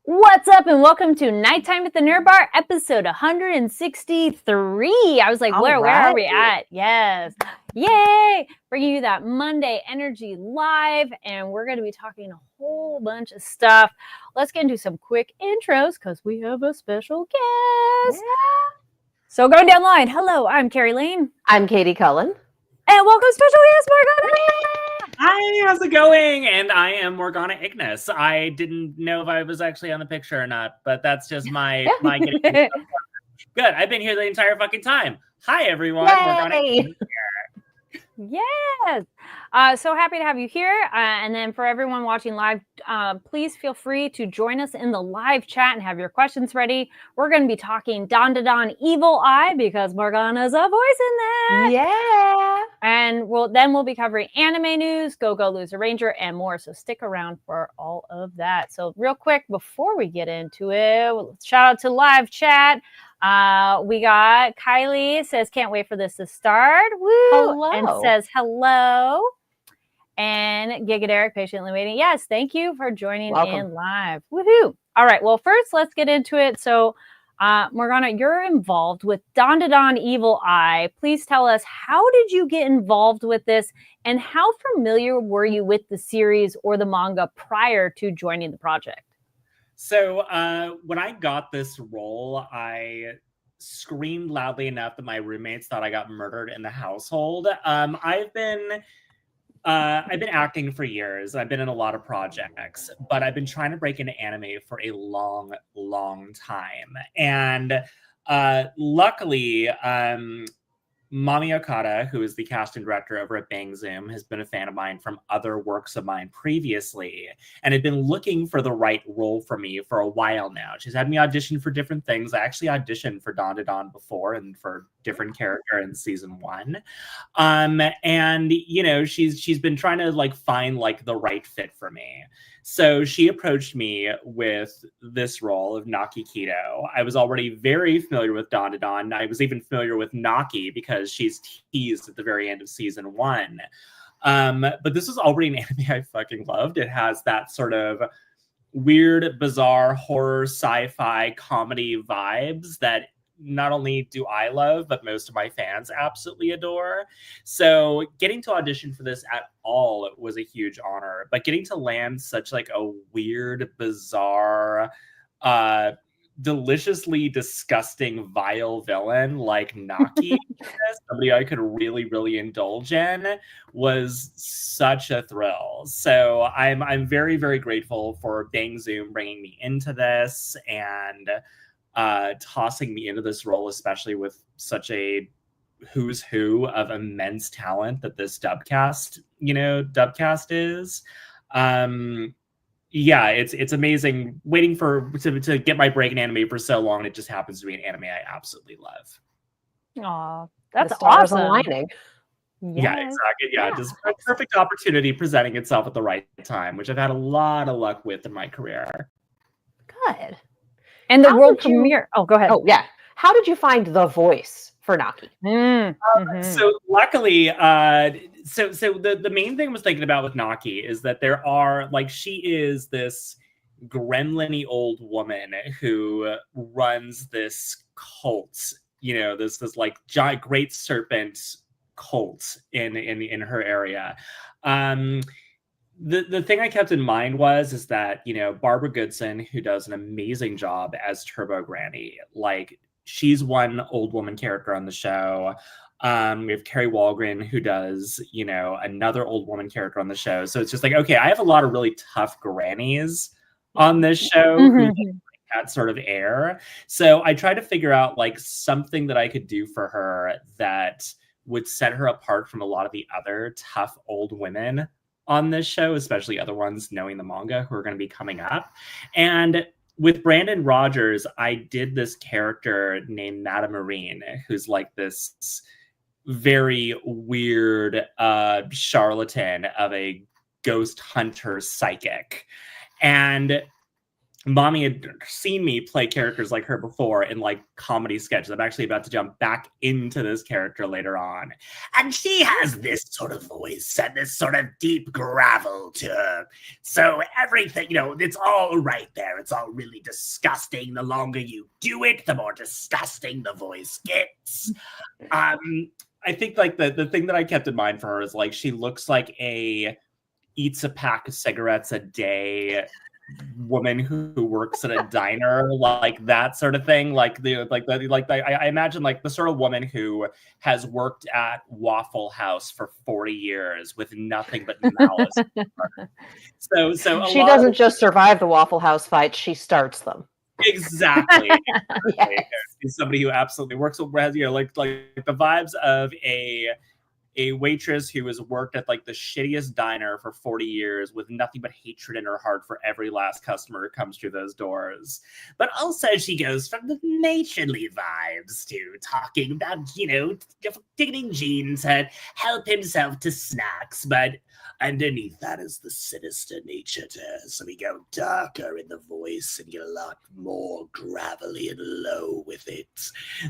What's up, and welcome to Nighttime at the Nerd Bar, episode 163. I was like, where are we at? Yes. Yay! Bringing you that Monday energy live, and we're going to be talking a whole bunch of stuff. Let's get into some quick intros, because we have a special guest. Yeah. So going down the line, hello, I'm Carrie Lane. I'm Katie Cullen. And welcome special guest, Morgana. Hi, how's it going? And I am Morgana Ignis. I didn't know if I was actually on the picture or not, but that's just my getting good. I've been here the entire fucking time. Hi, everyone. Yay! Morgana Ignis here. Yes. So happy to have you here. And then for everyone watching live, please feel free to join us in the live chat and have your questions ready. We're going to be talking Don Evil Eye because Morgana's a voice in that. Yeah. And we'll be covering anime news, Go Loser Ranger, and more. So stick around for all of that. So real quick, before we get into it, shout out to live chat. We got Kylie says, can't wait for this to start. Woo! Hello. And says hello. And Giga Derek patiently waiting. Yes, thank you for joining in live. Woohoo! All right, well, first let's get into it. So, Morgana, you're involved with Don Evil Eye. Please tell us, how did you get involved with this, and how familiar were you with the series or the manga prior to joining the project? So when I got this role, I screamed loudly enough that my roommates thought I got murdered in the household. I've been acting for years. I've been in a lot of projects, but I've been trying to break into anime for a long, long time. And luckily, Mami Okada, who is the casting director over at Bang Zoom, has been a fan of mine from other works of mine previously and had been looking for the right role for me for a while now. She's had me audition for different things. I actually auditioned for Don before and for different character in season 1. And you know, she's been trying to find the right fit for me. So she approached me with this role of Naki Kito. I was already very familiar with Don. I was even familiar with Naki because she's teased at the very end of season 1. But this was already an anime I fucking loved. It has that sort of weird, bizarre horror, sci-fi, comedy vibes that not only do I love, but most of my fans absolutely adore. So getting to audition for this at all was a huge honor. But getting to land such a weird, bizarre, deliciously disgusting, vile villain like Naki, somebody I could really, really indulge in, was such a thrill. So I'm very, very grateful for Bang Zoom bringing me into this and tossing me into this role, especially with such a who's who of immense talent that this dubcast is. Yeah, it's amazing. Waiting to get my break in anime for so long, it just happens to be an anime I absolutely love. Aw, that's awesome. aligning. Yes. Yeah, exactly. Yeah, just a perfect opportunity presenting itself at the right time, which I've had a lot of luck with in my career. Good. And the world premiere. Oh, go ahead. Oh, yeah. How did you find the voice for Naki? So luckily, so the main thing I was thinking about with Naki is that there are she is this gremlin-y old woman who runs this cult, this giant great serpent cult in her area. The thing I kept in mind is that, Barbara Goodson, who does an amazing job as Turbo Granny, she's one old woman character on the show. We have Carrie Walgren, who does, another old woman character on the show. So it's just okay, I have a lot of really tough grannies on this show who like that sort of air. So I tried to figure out something that I could do for her that would set her apart from a lot of the other tough old women on this show, especially other ones knowing the manga who are going to be coming up. And with Brandon Rogers, I did this character named Madame Marine, who's this very weird charlatan of a ghost hunter psychic. And Mommy had seen me play characters like her before in like comedy sketches. I'm actually about to jump back into this character later on. And she has this sort of voice and this sort of deep gravel to her. So everything, it's all right there. It's all really disgusting. The longer you do it, the more disgusting the voice gets. I think like the thing that I kept in mind for her is like she looks like eats a pack of cigarettes a day woman who works at a diner, like that sort of thing. I imagine like the sort of woman who has worked at Waffle House for 40 years with nothing but malice. So she doesn't just survive the Waffle House fights; she starts them. Exactly. Yes. She's somebody who absolutely works with, like the vibes of a waitress who has worked at like the shittiest diner for 40 years with nothing but hatred in her heart for every last customer who comes through those doors. But also she goes from the matronly vibes to talking about, getting Gene to help himself to snacks, but underneath that is the sinister nature to her. So we go darker in the voice and get a lot more gravelly and low with it.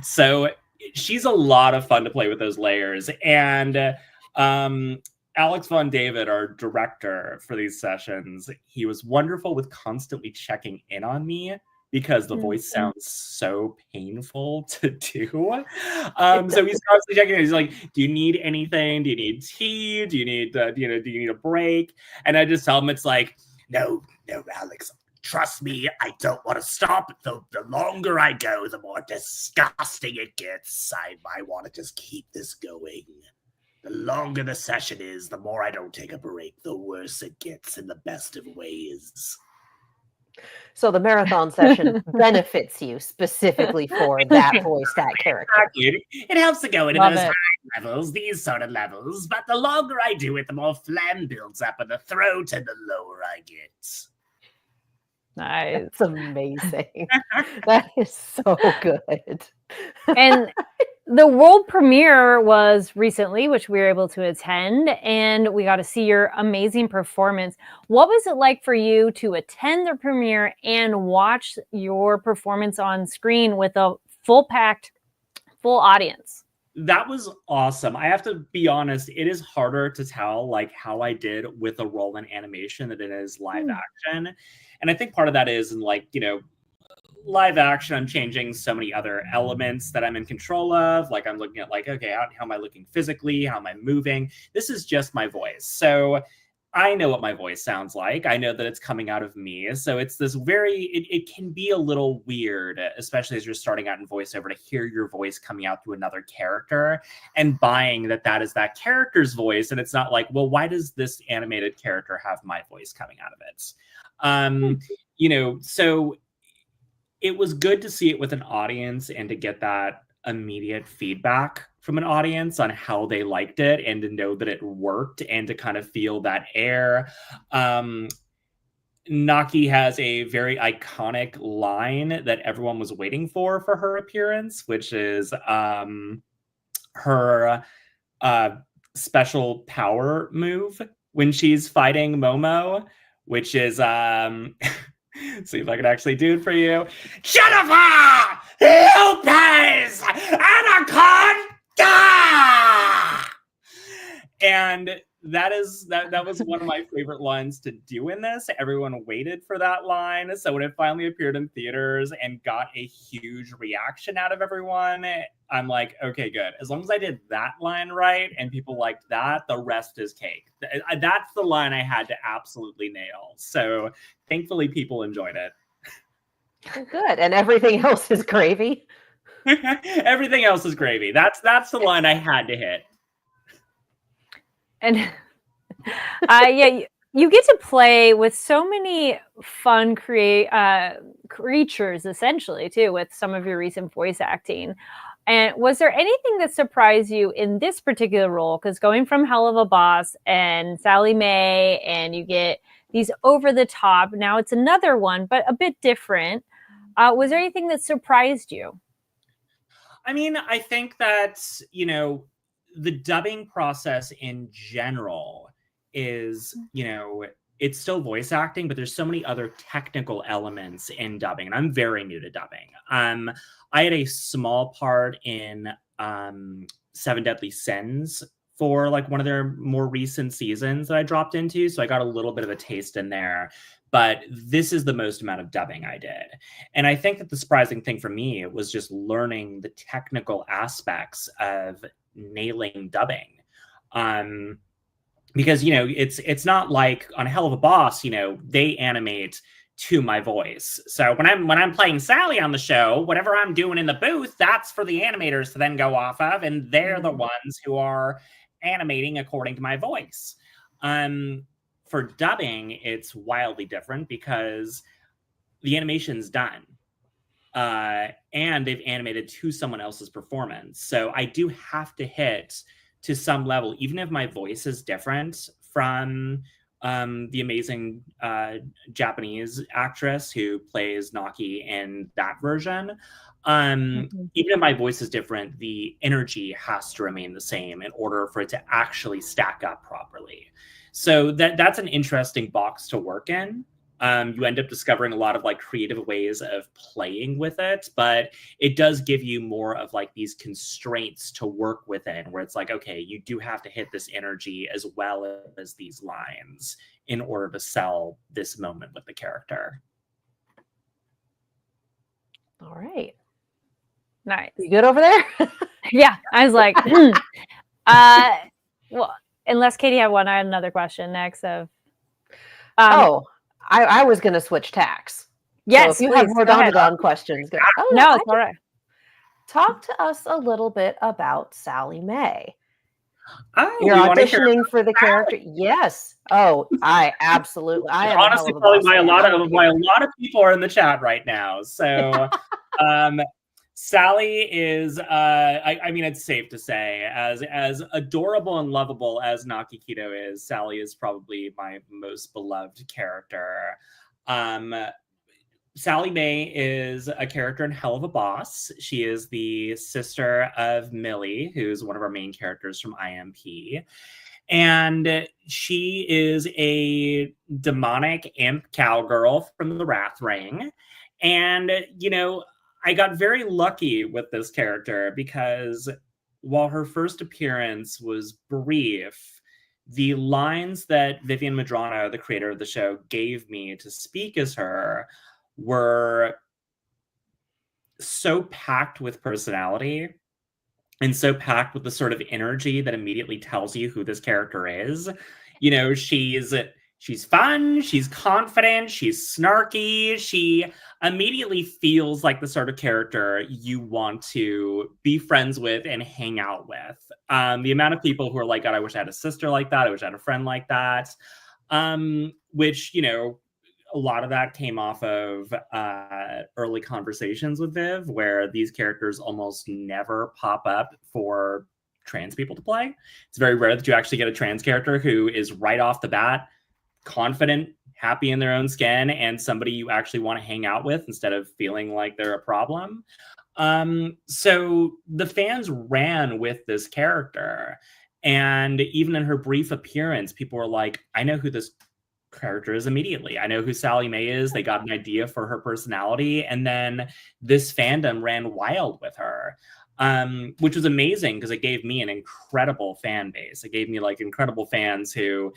So she's a lot of fun to play with those layers. And Alex Von David, our director for these sessions, he was wonderful with constantly checking in on me because the voice sounds so painful to do. So he's constantly checking in. He's like, "Do you need anything? Do you need tea? Do you need do you need a break?" And I just tell him it's like, no, Alex. Trust me, I don't want to stop. The longer I go, the more disgusting it gets. I want to just keep this going. The longer the session is, the more I don't take a break, the worse it gets in the best of ways. So the marathon session benefits you specifically for that voice, that character. Exactly. It helps to go into those high levels, these sort of levels, but the longer I do it, the more phlegm builds up in the throat and the lower I get. Nice. It's amazing. That is so good. And the world premiere was recently, which we were able to attend, and we got to see your amazing performance. What was it like for you to attend the premiere and watch your performance on screen with a full audience? That was awesome. I have to be honest, it is harder to tell like how I did with a role in animation than it is live action. And I think part of that is in like, live action, I'm changing so many other elements that I'm in control of. Like I'm looking at like, okay, how am I looking physically? How am I moving? This is just my voice. So I know what my voice sounds like. I know that it's coming out of me. So it's this it can be a little weird, especially as you're starting out in voiceover, to hear your voice coming out through another character and buying that is that character's voice. And it's not like, well, why does this animated character have my voice coming out of it? So it was good to see it with an audience and to get that immediate feedback from an audience on how they liked it and to know that it worked and to kind of feel that air. Naki has a very iconic line that everyone was waiting for her appearance, which is her special power move when she's fighting Momo, which is see if I can actually do it for you. Jennifer Lopez Anaconda! And that was one of my favorite lines to do in this. Everyone waited for that line. So when it finally appeared in theaters and got a huge reaction out of everyone, I'm like, okay, good. As long as I did that line right and people liked that, the rest is cake. That's the line I had to absolutely nail. So thankfully people enjoyed it. Good. And everything else is gravy? Everything else is gravy. That's the line I had to hit. And yeah, you get to play with so many fun creatures, essentially, too, with some of your recent voice acting. And was there anything that surprised you in this particular role? Because going from Hell of a Boss and Sally Mae, and you get these over the top, now it's another one, but a bit different. Was there anything that surprised you? I mean, I think that, the dubbing process in general is, it's still voice acting, but there's so many other technical elements in dubbing, and I'm very new to dubbing. I had a small part in Seven Deadly Sins for like one of their more recent seasons that I dropped into, so I got a little bit of a taste in there. But this is the most amount of dubbing I did. And I think that the surprising thing for me was just learning the technical aspects of nailing dubbing. Because, you know, it's not like on Hell of a Boss, you know, they animate to my voice. So when I'm playing Sally on the show, whatever I'm doing in the booth, that's for the animators to then go off of, and they're the ones who are animating according to my voice. For dubbing, it's wildly different because the animation's done. And they've animated to someone else's performance. So I do have to hit to some level, even if my voice is different from the amazing Japanese actress who plays Naki in that version. Even if my voice is different, the energy has to remain the same in order for it to actually stack up properly. So that's an interesting box to work in. You end up discovering a lot of like creative ways of playing with it, but it does give you more of like these constraints to work within, where it's like, okay, you do have to hit this energy as well as these lines in order to sell this moment with the character. All right. Nice. You good over there? Yeah, I was like, well, unless Katie had one, I had another question next of. I was going to switch tacks. Yes, so if you please, have more Don questions, go. Oh, no, it's all right. Talk to us a little bit about Sally Mae. Oh, you're auditioning for the character. Yes. Oh, I absolutely. I am honestly probably why a lot of people are in the chat right now. So, Sally is. I mean, it's safe to say, as adorable and lovable as Naki Kito is, Sally is probably my most beloved character. Sally Mae is a character in Hell of a Boss. She is the sister of Millie, who's one of our main characters from IMP. And she is a demonic imp cowgirl from the Wrath Ring. And, you know, I got very lucky with this character because while her first appearance was brief, the lines that Vivian Madrano, the creator of the show, gave me to speak as her were so packed with personality and so packed with the sort of energy that immediately tells you who this character is. You know, she's fun, she's confident, she's snarky, she immediately feels like the sort of character you want to be friends with and hang out with. The amount of people who are like, God, I wish I had a sister like that, I wish I had a friend like that, which, you know, a lot of that came off of early conversations with Viv, where these characters almost never pop up for trans people to play. It's very rare that you actually get a trans character who is right off the bat confident, happy in their own skin, and somebody you actually want to hang out with instead of feeling like they're a problem. So the fans ran with this character. And even in her brief appearance, people were like, I know who this character is immediately. I know who Sally Mae is. They got an idea for her personality. And then this fandom ran wild with her, which was amazing because it gave me an incredible fan base. It gave me like incredible fans who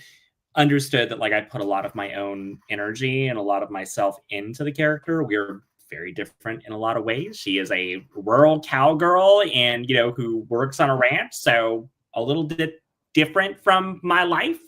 understood that like I put a lot of my own energy and a lot of myself into the character. We're very different in a lot of ways. She is a rural cowgirl and, you know, who works on a ranch. So a little bit different from my life.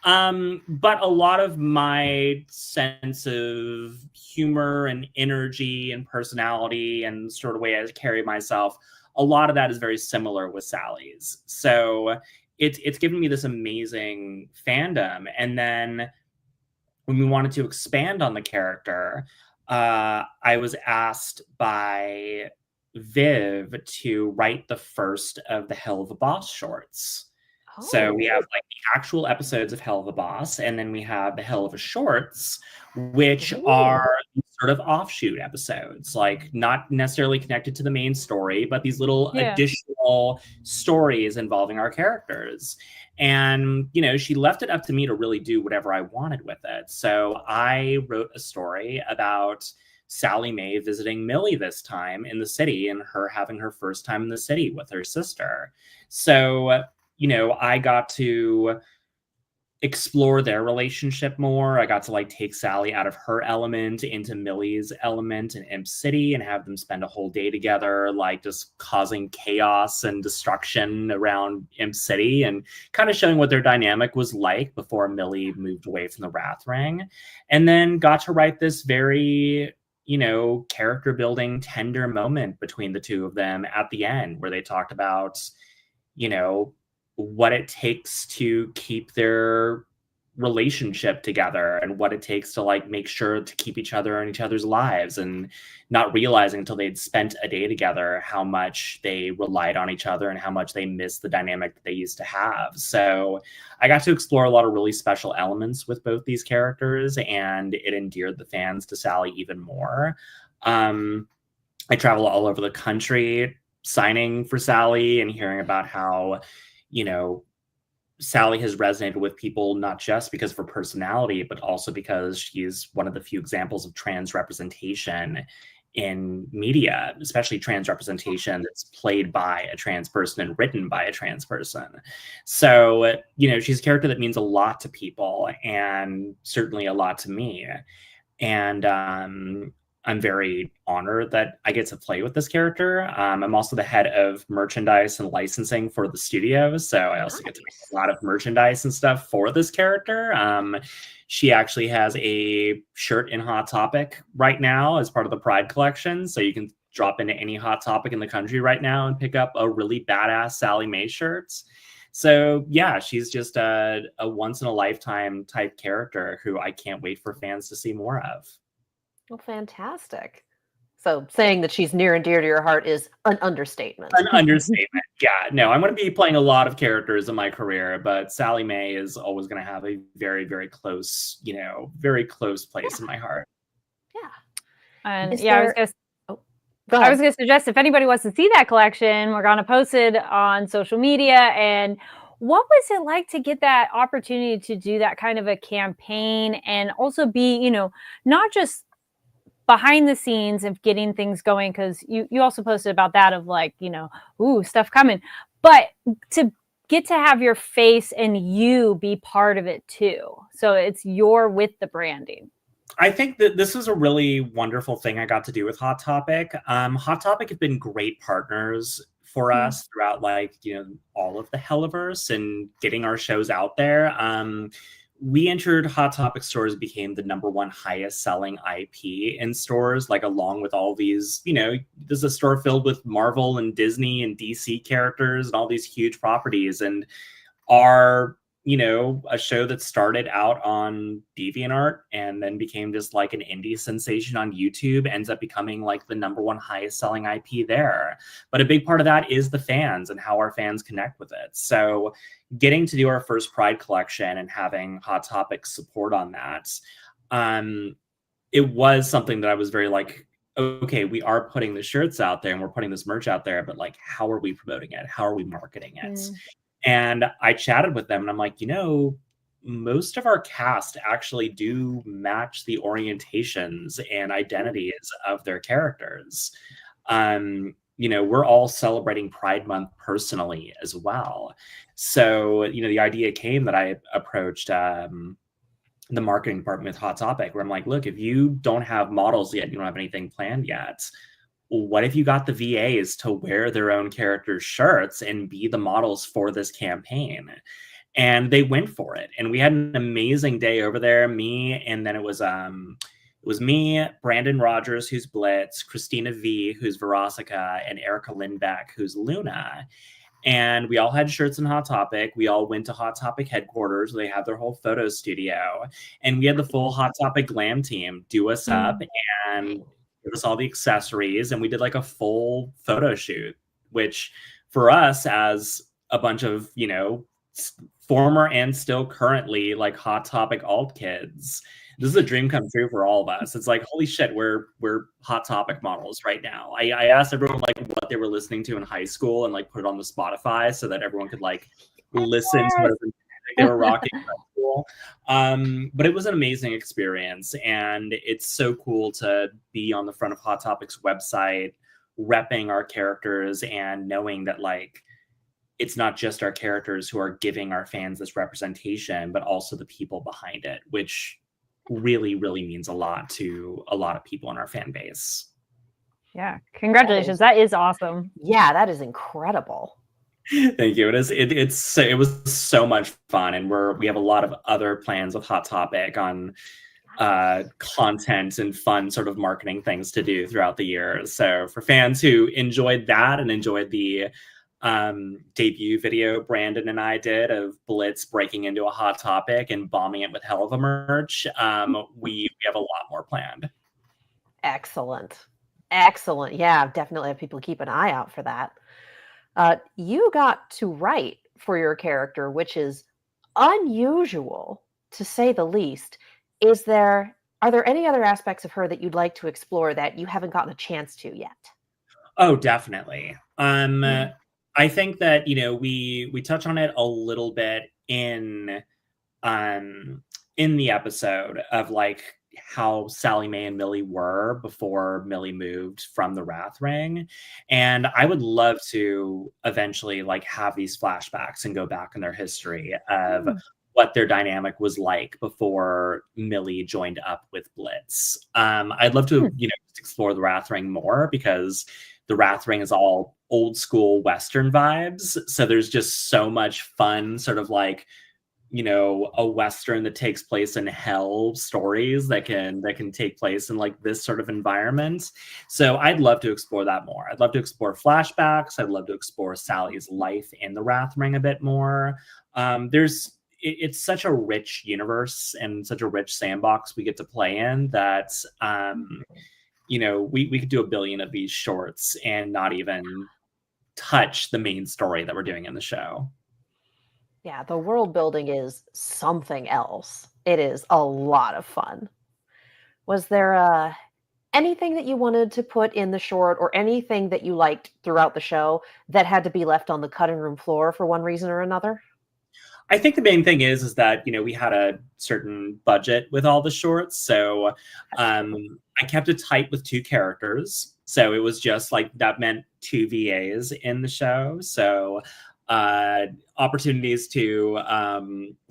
But a lot of my sense of humor and energy and personality and sort of way I carry myself, a lot of that is very similar with Sally's. So it's given me this amazing fandom. And then when we wanted to expand on the character, I was asked by Viv to write the first of the Hell of a Boss shorts. Oh. So we have like the actual episodes of Hell of a Boss, and then we have the Hell of a Shorts, which are sort of offshoot episodes, like not necessarily connected to the main story, but these little additional stories involving our characters. And, you know, she left it up to me to really do whatever I wanted with it. So I wrote a story about Sally Mae visiting Millie this time in the city and her having her first time in the city with her sister. So, you know, I got to explore their relationship more. I got to like take Sally out of her element into Millie's element in Imp City and have them spend a whole day together, like just causing chaos and destruction around Imp City and kind of showing what their dynamic was like before Millie moved away from the Wrath Ring. And then got to write this very, you know, character building, tender moment between the two of them at the end where they talked about, you know, what it takes to keep their relationship together and what it takes to like make sure to keep each other in each other's lives, and not realizing until they'd spent a day together how much they relied on each other and how much they missed the dynamic that they used to have. So I got to explore a lot of really special elements with both these characters, and it endeared the fans to Sally even more. I travel all over the country signing for Sally and hearing about how, you know, Sally has resonated with people not just because of her personality, but also because she's one of the few examples of trans representation in media, especially trans representation that's played by a trans person and written by a trans person. So, you know, she's a character that means a lot to people and certainly a lot to me. And I'm very honored that I get to play with this character. I'm also the head of merchandise and licensing for the studio, so I also get to make a lot of merchandise and stuff for this character. She actually has a shirt in Hot Topic right now as part of the Pride collection, so you can drop into any Hot Topic in the country right now and pick up a really badass Sally Mae shirt. So yeah, she's just a once-in-a-lifetime type character who I can't wait for fans to see more of. Well, fantastic. So saying that she's near and dear to your heart is an understatement. An understatement. Yeah, no, I'm going to be playing a lot of characters in my career, but Sally Mae is always going to have a very, very close, you know, very close place in my heart. Yeah. And Is yeah, there... I was going to suggest if anybody wants to see that collection, we're going to post it on social media. And what was it like to get that opportunity to do that kind of a campaign and also be, you know, not just behind the scenes of getting things going, because you also posted about that of like, you know, ooh, stuff coming, but to get to have your face and you be part of it too. So it's you're with the branding. I think that this is a really wonderful thing I got to do with Hot Topic. Hot Topic have been great partners for us throughout, like, you know, all of the Helliverse and getting our shows out there. We entered Hot Topic stores, became the #1 highest selling IP in stores, like along with all these, you know, there's a store filled with Marvel and Disney and DC characters and all these huge properties. And our, you know, a show that started out on DeviantArt and then became just like an indie sensation on YouTube ends up becoming like the #1 highest selling IP there. But a big part of that is the fans and how our fans connect with it. So getting to do our first Pride collection and having Hot Topic support on that, it was something that I was very like, okay, we are putting the shirts out there and we're putting this merch out there, but like, how are we promoting it? How are we marketing it? And I chatted with them and I'm like, you know, most of our cast actually do match the orientations and identities of their characters. You know, we're all celebrating Pride Month personally as well. So, you know, the idea came that I approached the marketing department with Hot Topic, where I'm like, look, if you don't have models yet, you don't have anything planned yet, what if you got the VAs to wear their own characters' shirts and be the models for this campaign? And they went for it. And we had an amazing day over there. And then it was me, Brandon Rogers, who's Blitz, Christina V, who's Veronica, and Erica Lindbeck, who's Luna. And we all had shirts in Hot Topic. We all went to Hot Topic headquarters. They have their whole photo studio. And we had the full Hot Topic glam team do us up and give us all the accessories, and we did like a full photo shoot, which for us as a bunch of, you know, former and still currently like Hot Topic alt kids, this is a dream come true for all of us. It's like, holy shit, we're Hot Topic models right now. I asked everyone like what they were listening to in high school and like put it on the Spotify so that everyone could like listen to whatever music they were rocking in high school. But it was an amazing experience, and it's so cool to be on the front of Hot Topic's website, repping our characters and knowing that like it's not just our characters who are giving our fans this representation, but also the people behind it, which really, really means a lot to a lot of people in our fan base. Yeah. Congratulations. That is awesome. Yeah, that is incredible. Thank you. It was so much fun, and we have a lot of other plans with Hot Topic on content and fun sort of marketing things to do throughout the year. So for fans who enjoyed that and enjoyed the debut video Brandon and I did of Blitz breaking into a Hot Topic and bombing it with hell of a merch, we have a lot more planned. Excellent. Yeah, definitely have people keep an eye out for that. You got to write for your character, which is unusual to say the least. Are there any other aspects of her that you'd like to explore that you haven't gotten a chance to yet? Oh, definitely. I think that, we touch on it a little bit in the episode of like how Sally Mae and Millie were before Millie moved from the Wrath Ring. And I would love to eventually like have these flashbacks and go back in their history of what their dynamic was like before Millie joined up with Blitz. I'd love to, explore the Wrath Ring more, because the Wrath Ring is all old school Western vibes. So there's just so much fun sort of like, a Western that takes place in hell stories that can take place in like this sort of environment. So I'd love to explore that more. I'd love to explore flashbacks. I'd love to explore Sally's life in the Wrath Ring a bit more. It's such a rich universe and such a rich sandbox we get to play in that, we could do 1 billion of these shorts and not even touch the main story that we're doing in the show. Yeah, the world building is something else. It is a lot of fun. Was there anything that you wanted to put in the short, or anything that you liked throughout the show that had to be left on the cutting room floor for one reason or another? I think the main thing is that, we had a certain budget with all the shorts. So I kept it tight with 2 characters. So it was just like, that meant 2 VAs in the show. So opportunities to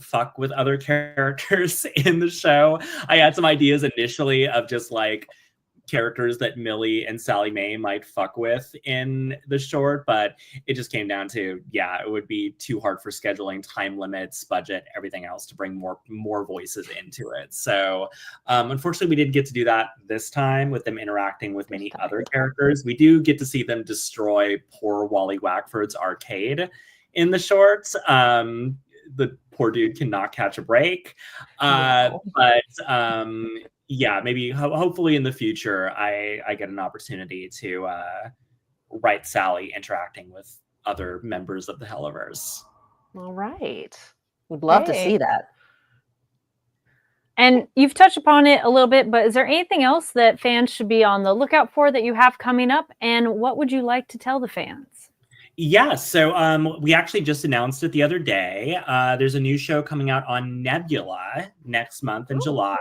fuck with other characters in the show. I had some ideas initially of just like characters that Millie and Sally Mae might fuck with in the short, but it just came down to, it would be too hard for scheduling, time limits, budget, everything else to bring more voices into it. So unfortunately, we didn't get to do that this time with them interacting with many other characters. We do get to see them destroy poor Wally Wackford's arcade in the shorts. The poor dude cannot catch a break. Maybe hopefully in the future, I get an opportunity to write Sally interacting with other members of the Helliverse. All right. Would love to see that. And you've touched upon it a little bit, but is there anything else that fans should be on the lookout for that you have coming up? And what would you like to tell the fans? Yeah, so we actually just announced it the other day. There's a new show coming out on Nebula next month in July.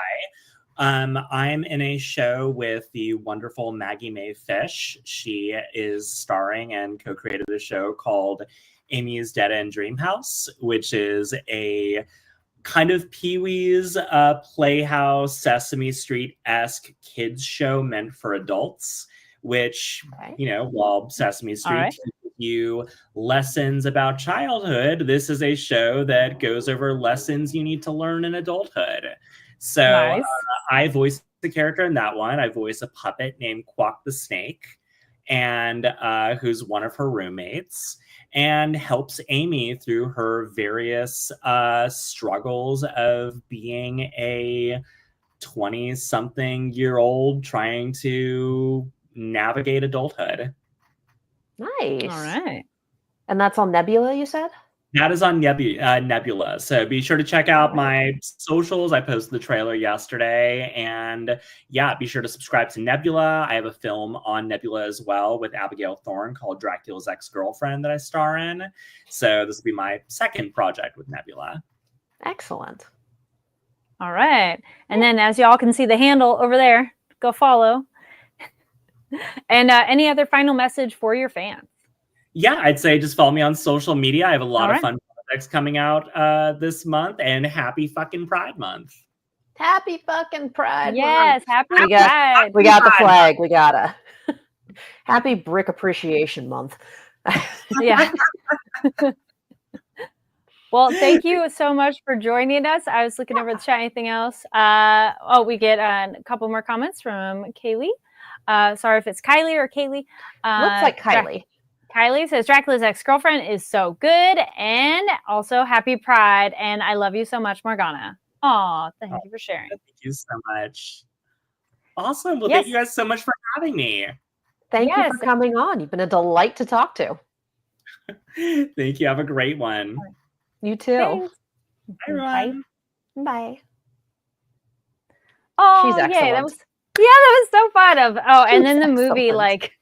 I'm in a show with the wonderful Maggie Mae Fish. She is starring and co-created a show called Amy's Dead End Dream House, which is a kind of Pee-wee's Playhouse, Sesame Street-esque kids show meant for adults, which, while Sesame Street teaches you lessons about childhood, this is a show that goes over lessons you need to learn in adulthood. So nice. I voice the character in that one. I voice a puppet named Quack the Snake, and who's one of her roommates, and helps Amy through her various struggles of being a 20-something-year-old trying to navigate adulthood. Nice. All right. And that's on Nebula, you said? That is on Nebula. So be sure to check out my socials. I posted the trailer yesterday. And yeah, be sure to subscribe to Nebula. I have a film on Nebula as well with Abigail Thorne called Dracula's Ex-Girlfriend that I star in. So this will be my second project with Nebula. Excellent. All right. And then as y'all can see the handle over there, go follow. And any other final message for your fans? Yeah, I'd say just follow me on social media. I have a lot of fun projects coming out this month, and happy fucking Pride Month. Happy fucking Pride Yes, month. happy Pride. We got the flag. We gotta. Happy Brick Appreciation Month. Yeah. Well, thank you so much for joining us. I was looking over the chat. Anything else? We get a couple more comments from Kaylee. Sorry if it's Kylie or Kaylee. Looks like Kylie. Kylie says Dracula's Ex-Girlfriend is so good, and also happy Pride, and I love you so much, Morgana. Aw, thank you for sharing. Thank you so much. Awesome. Well, thank you guys so much for having me. Thank you for coming on. You've been a delight to talk to. Thank you. Have a great one. You too. Thanks. Bye, everyone. Bye. Oh, she's excellent. Yay, that was so fun. And then the movie, like,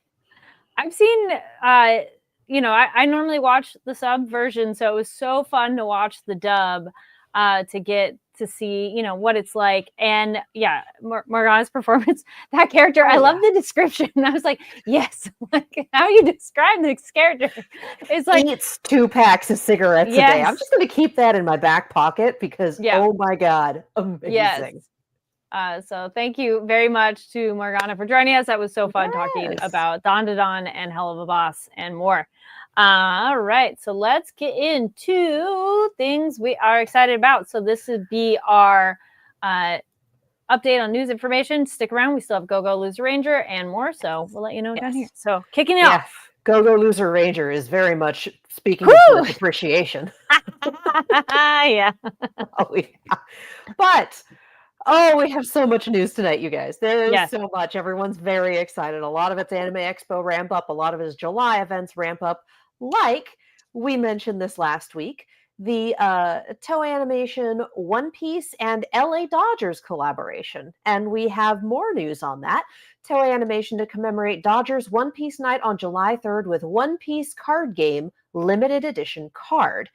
I've seen, I normally watch the sub version, so it was so fun to watch the dub to get to see, what it's like. And yeah, Morgana's performance, that character, I love the description. I was like, yes, like how you describe this character. It's like eats 2 packs of cigarettes a day. I'm just going to keep that in my back pocket because, oh my God, amazing. Yes. So thank you very much to Morgana for joining us. That was so fun talking about Don and Hell of a Boss and more. All right, so let's get into things we are excited about. So this would be our update on news information. Stick around. We still have Go Go Loser Ranger and more, so we'll let you know down here. So kicking it off. Go Go Loser Ranger is very much speaking of appreciation. Yeah. But we have so much news tonight, you guys. There is so much. Everyone's very excited. A lot of it's Anime Expo ramp up. A lot of it is July events ramp up. Like we mentioned this last week, the Toei Animation One Piece and LA Dodgers collaboration. And we have more news on that. Toei Animation to commemorate Dodgers One Piece Night on July 3rd with One Piece card game limited edition card.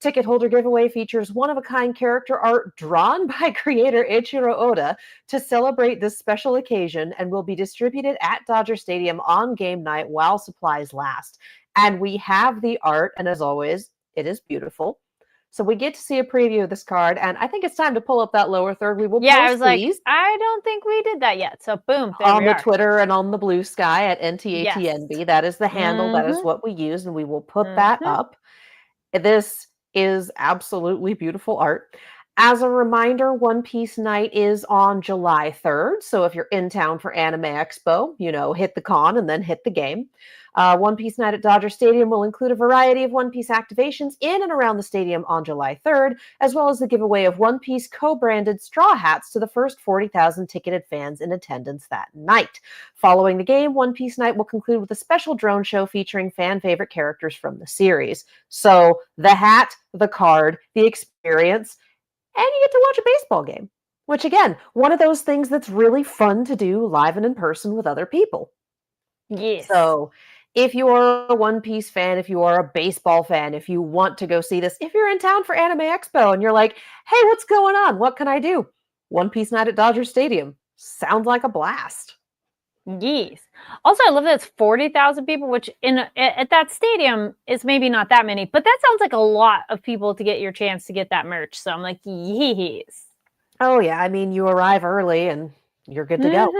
Ticket holder giveaway features one-of-a-kind character art drawn by creator Eiichiro Oda to celebrate this special occasion and will be distributed at Dodger Stadium on game night while supplies last. And we have the art, and as always, it is beautiful. So we get to see a preview of this card, and I think it's time to pull up that lower third. We will post I was like, these. I don't think we did that yet. So boom, on the Twitter and on the Blue Sky at NTATNB. That is the handle. That is what we use, and we will put that up. This is absolutely beautiful art. As a reminder, One Piece Night is on July 3rd. So if you're in town for Anime Expo, hit the con and then hit the game. One Piece Night at Dodger Stadium will include a variety of One Piece activations in and around the stadium on July 3rd, as well as the giveaway of One Piece co-branded straw hats to the first 40,000 ticketed fans in attendance that night. Following the game, One Piece Night will conclude with a special drone show featuring fan favorite characters from the series. So the hat, the card, the experience, and you get to watch a baseball game, which again, one of those things that's really fun to do live and in person with other people. Yes. So if you're a One Piece fan, if you are a baseball fan, if you want to go see this, if you're in town for Anime Expo and you're like, hey, what's going on? What can I do? One Piece Night at Dodger Stadium. Sounds like a blast. Yes. Also, I love that it's 40,000 people, which at that stadium is maybe not that many, but that sounds like a lot of people to get your chance to get that merch. So I'm like, yes. Oh, yeah. I mean, you arrive early and you're good to go.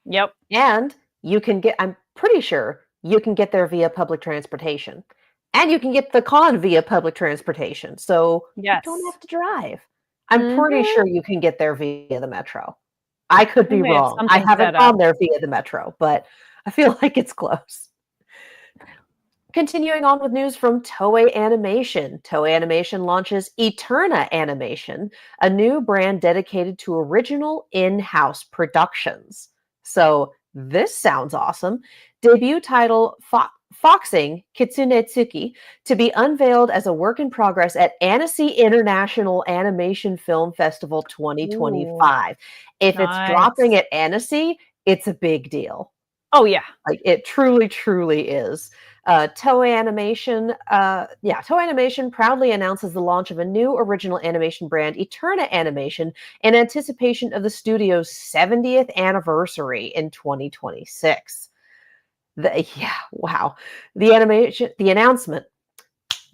Yep. And you can I'm pretty sure you can get there via public transportation. And you can get the con via public transportation. So you don't have to drive. I'm pretty sure you can get there via the metro. I could be wrong. I haven't gone there via the metro, but I feel like it's close. Continuing on with news from Toei Animation. Toei Animation launches Eterna Animation, a new brand dedicated to original in-house productions. So this sounds awesome. Debut title Foxing Kitsunetsuki to be unveiled as a work in progress at Annecy International Animation Film Festival 2025. Ooh, If it's dropping nice. at Annecy, it's a big deal. Oh yeah. Like it truly, truly is. Toei Animation proudly announces the launch of a new original animation brand, Eterna Animation, in anticipation of the studio's 70th anniversary in 2026. Wow. The announcement.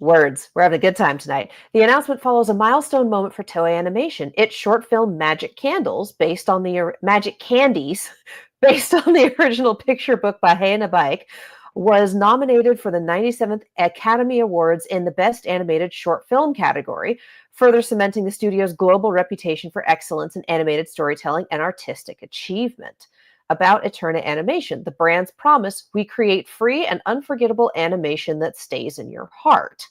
Words. We're having a good time tonight. The announcement follows a milestone moment for Toei Animation. Its short film Magic Candies, based on the original picture book by Hayana Bike, was nominated for the 97th Academy Awards in the Best Animated Short Film category, further cementing the studio's global reputation for excellence in animated storytelling and artistic achievement. About Eterna Animation, the brand's promise: we create free and unforgettable animation that stays in your heart.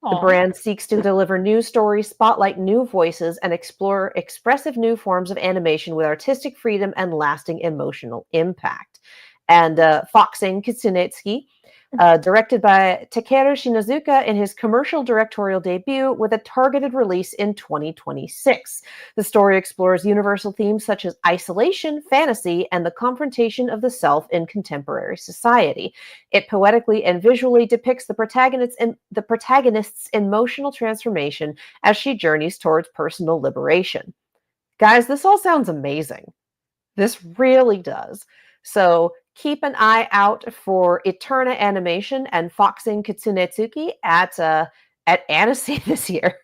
The brand seeks to deliver new stories, spotlight new voices, and explore expressive new forms of animation with artistic freedom and lasting emotional impact. And Foxing Kitsunetsuki, directed by Takeru Shinozuka in his commercial directorial debut with a targeted release in 2026. The story explores universal themes such as isolation, fantasy, and the confrontation of the self in contemporary society. It poetically and visually depicts the protagonist's emotional transformation as she journeys towards personal liberation. Guys, this all sounds amazing. This really does. So keep an eye out for Eterna Animation and Foxing Kitsunetsuki at Annecy this year.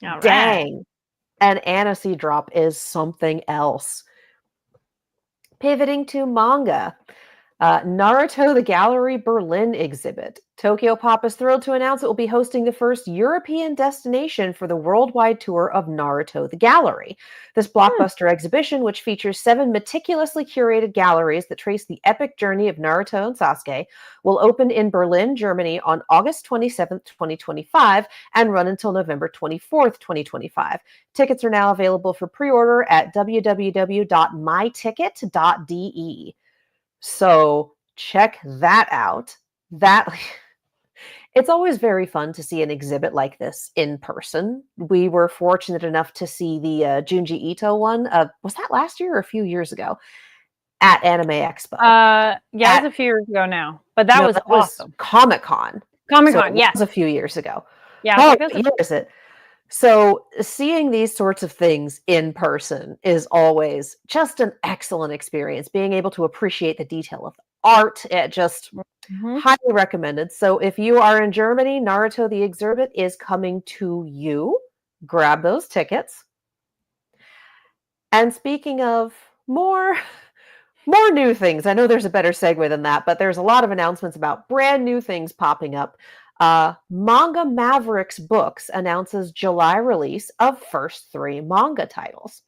All Dang. right. An Annecy drop is something else. Pivoting to manga. Naruto the Gallery Berlin exhibit. Tokyo Pop is thrilled to announce it will be hosting the first European destination for the worldwide tour of Naruto the Gallery. This blockbuster exhibition, which features 7 meticulously curated galleries that trace the epic journey of Naruto and Sasuke, will open in Berlin, Germany on August 27th, 2025, and run until November 24th, 2025. Tickets are now available for pre-order at www.myticket.de. So check that out. It's always very fun to see an exhibit like this in person. We were fortunate enough to see the Junji Ito one. Was that last year or a few years ago at Anime Expo? Yeah, it was a few years ago now, but that was awesome. Comic-Con. Comic-Con, yes. It was a few years ago. Yeah. What year is it? So seeing these sorts of things in person is always just an excellent experience. Being able to appreciate the detail of the art, it just highly recommended. So if you are in Germany, Naruto the exhibit is coming to you. Grab those tickets. And speaking of more new things, I know there's a better segue than that, but there's a lot of announcements about brand new things popping up. Manga Mavericks Books announces July release of first 3 manga titles.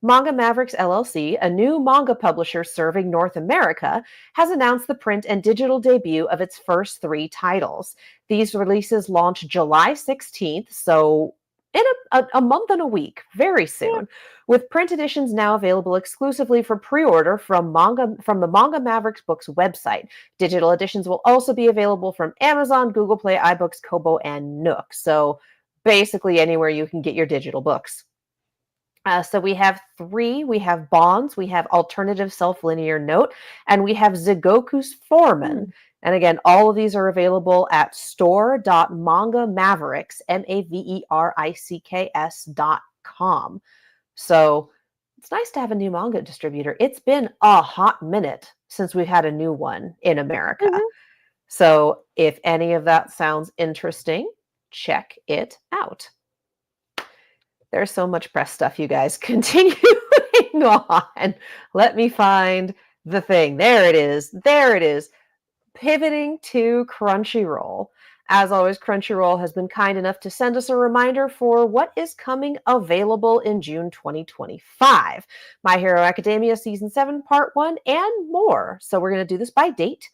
Manga Mavericks LLC, a new manga publisher serving North America, has announced the print and digital debut of its first 3 titles. These releases launch July 16th, so in a month and a week, very soon, with print editions now available exclusively for pre-order from the Manga Mavericks Books website. Digital editions will also be available from Amazon, Google Play, iBooks, Kobo, and Nook. So basically anywhere you can get your digital books. So we have 3. We have Bonds, we have Alternative Self-Linear Note, and we have Zigoku's Foreman. And again, all of these are available at store.mangamavericks, MAVERICKS.com. So it's nice to have a new manga distributor. It's been a hot minute since we've had a new one in America. So if any of that sounds interesting, check it out. There's so much press stuff, you guys. Continuing on. Let me find the thing. There it is. There it is. Pivoting to Crunchyroll. As always, Crunchyroll has been kind enough to send us a reminder for what is coming available in June 2025. My Hero Academia Season 7, Part 1, and more. So we're going to do this by date.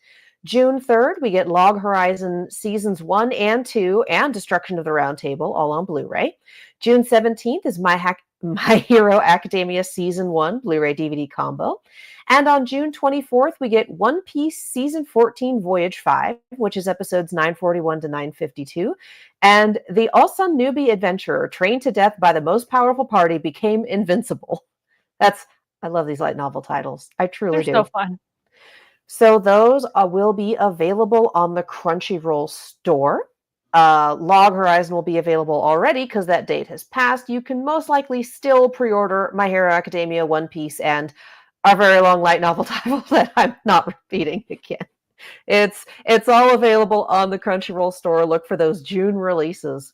June 3rd, we get Log Horizon Seasons 1 and 2 and Destruction of the Round Table, all on Blu-ray. June 17th is My My Hero Academia Season 1 Blu-ray DVD combo. And on June 24th, we get One Piece Season 14 Voyage 5, which is episodes 941 to 952. And the Osan Newbie adventurer, trained to death by the most powerful party, became invincible. I love these light novel titles. I truly do. They're so fun. So those will be available on the Crunchyroll store. Log Horizon will be available already because that date has passed. You can most likely still pre-order My Hero Academia, One Piece, and a very long light novel title that I'm not repeating again. It's all available on the Crunchyroll store. Look for those June releases.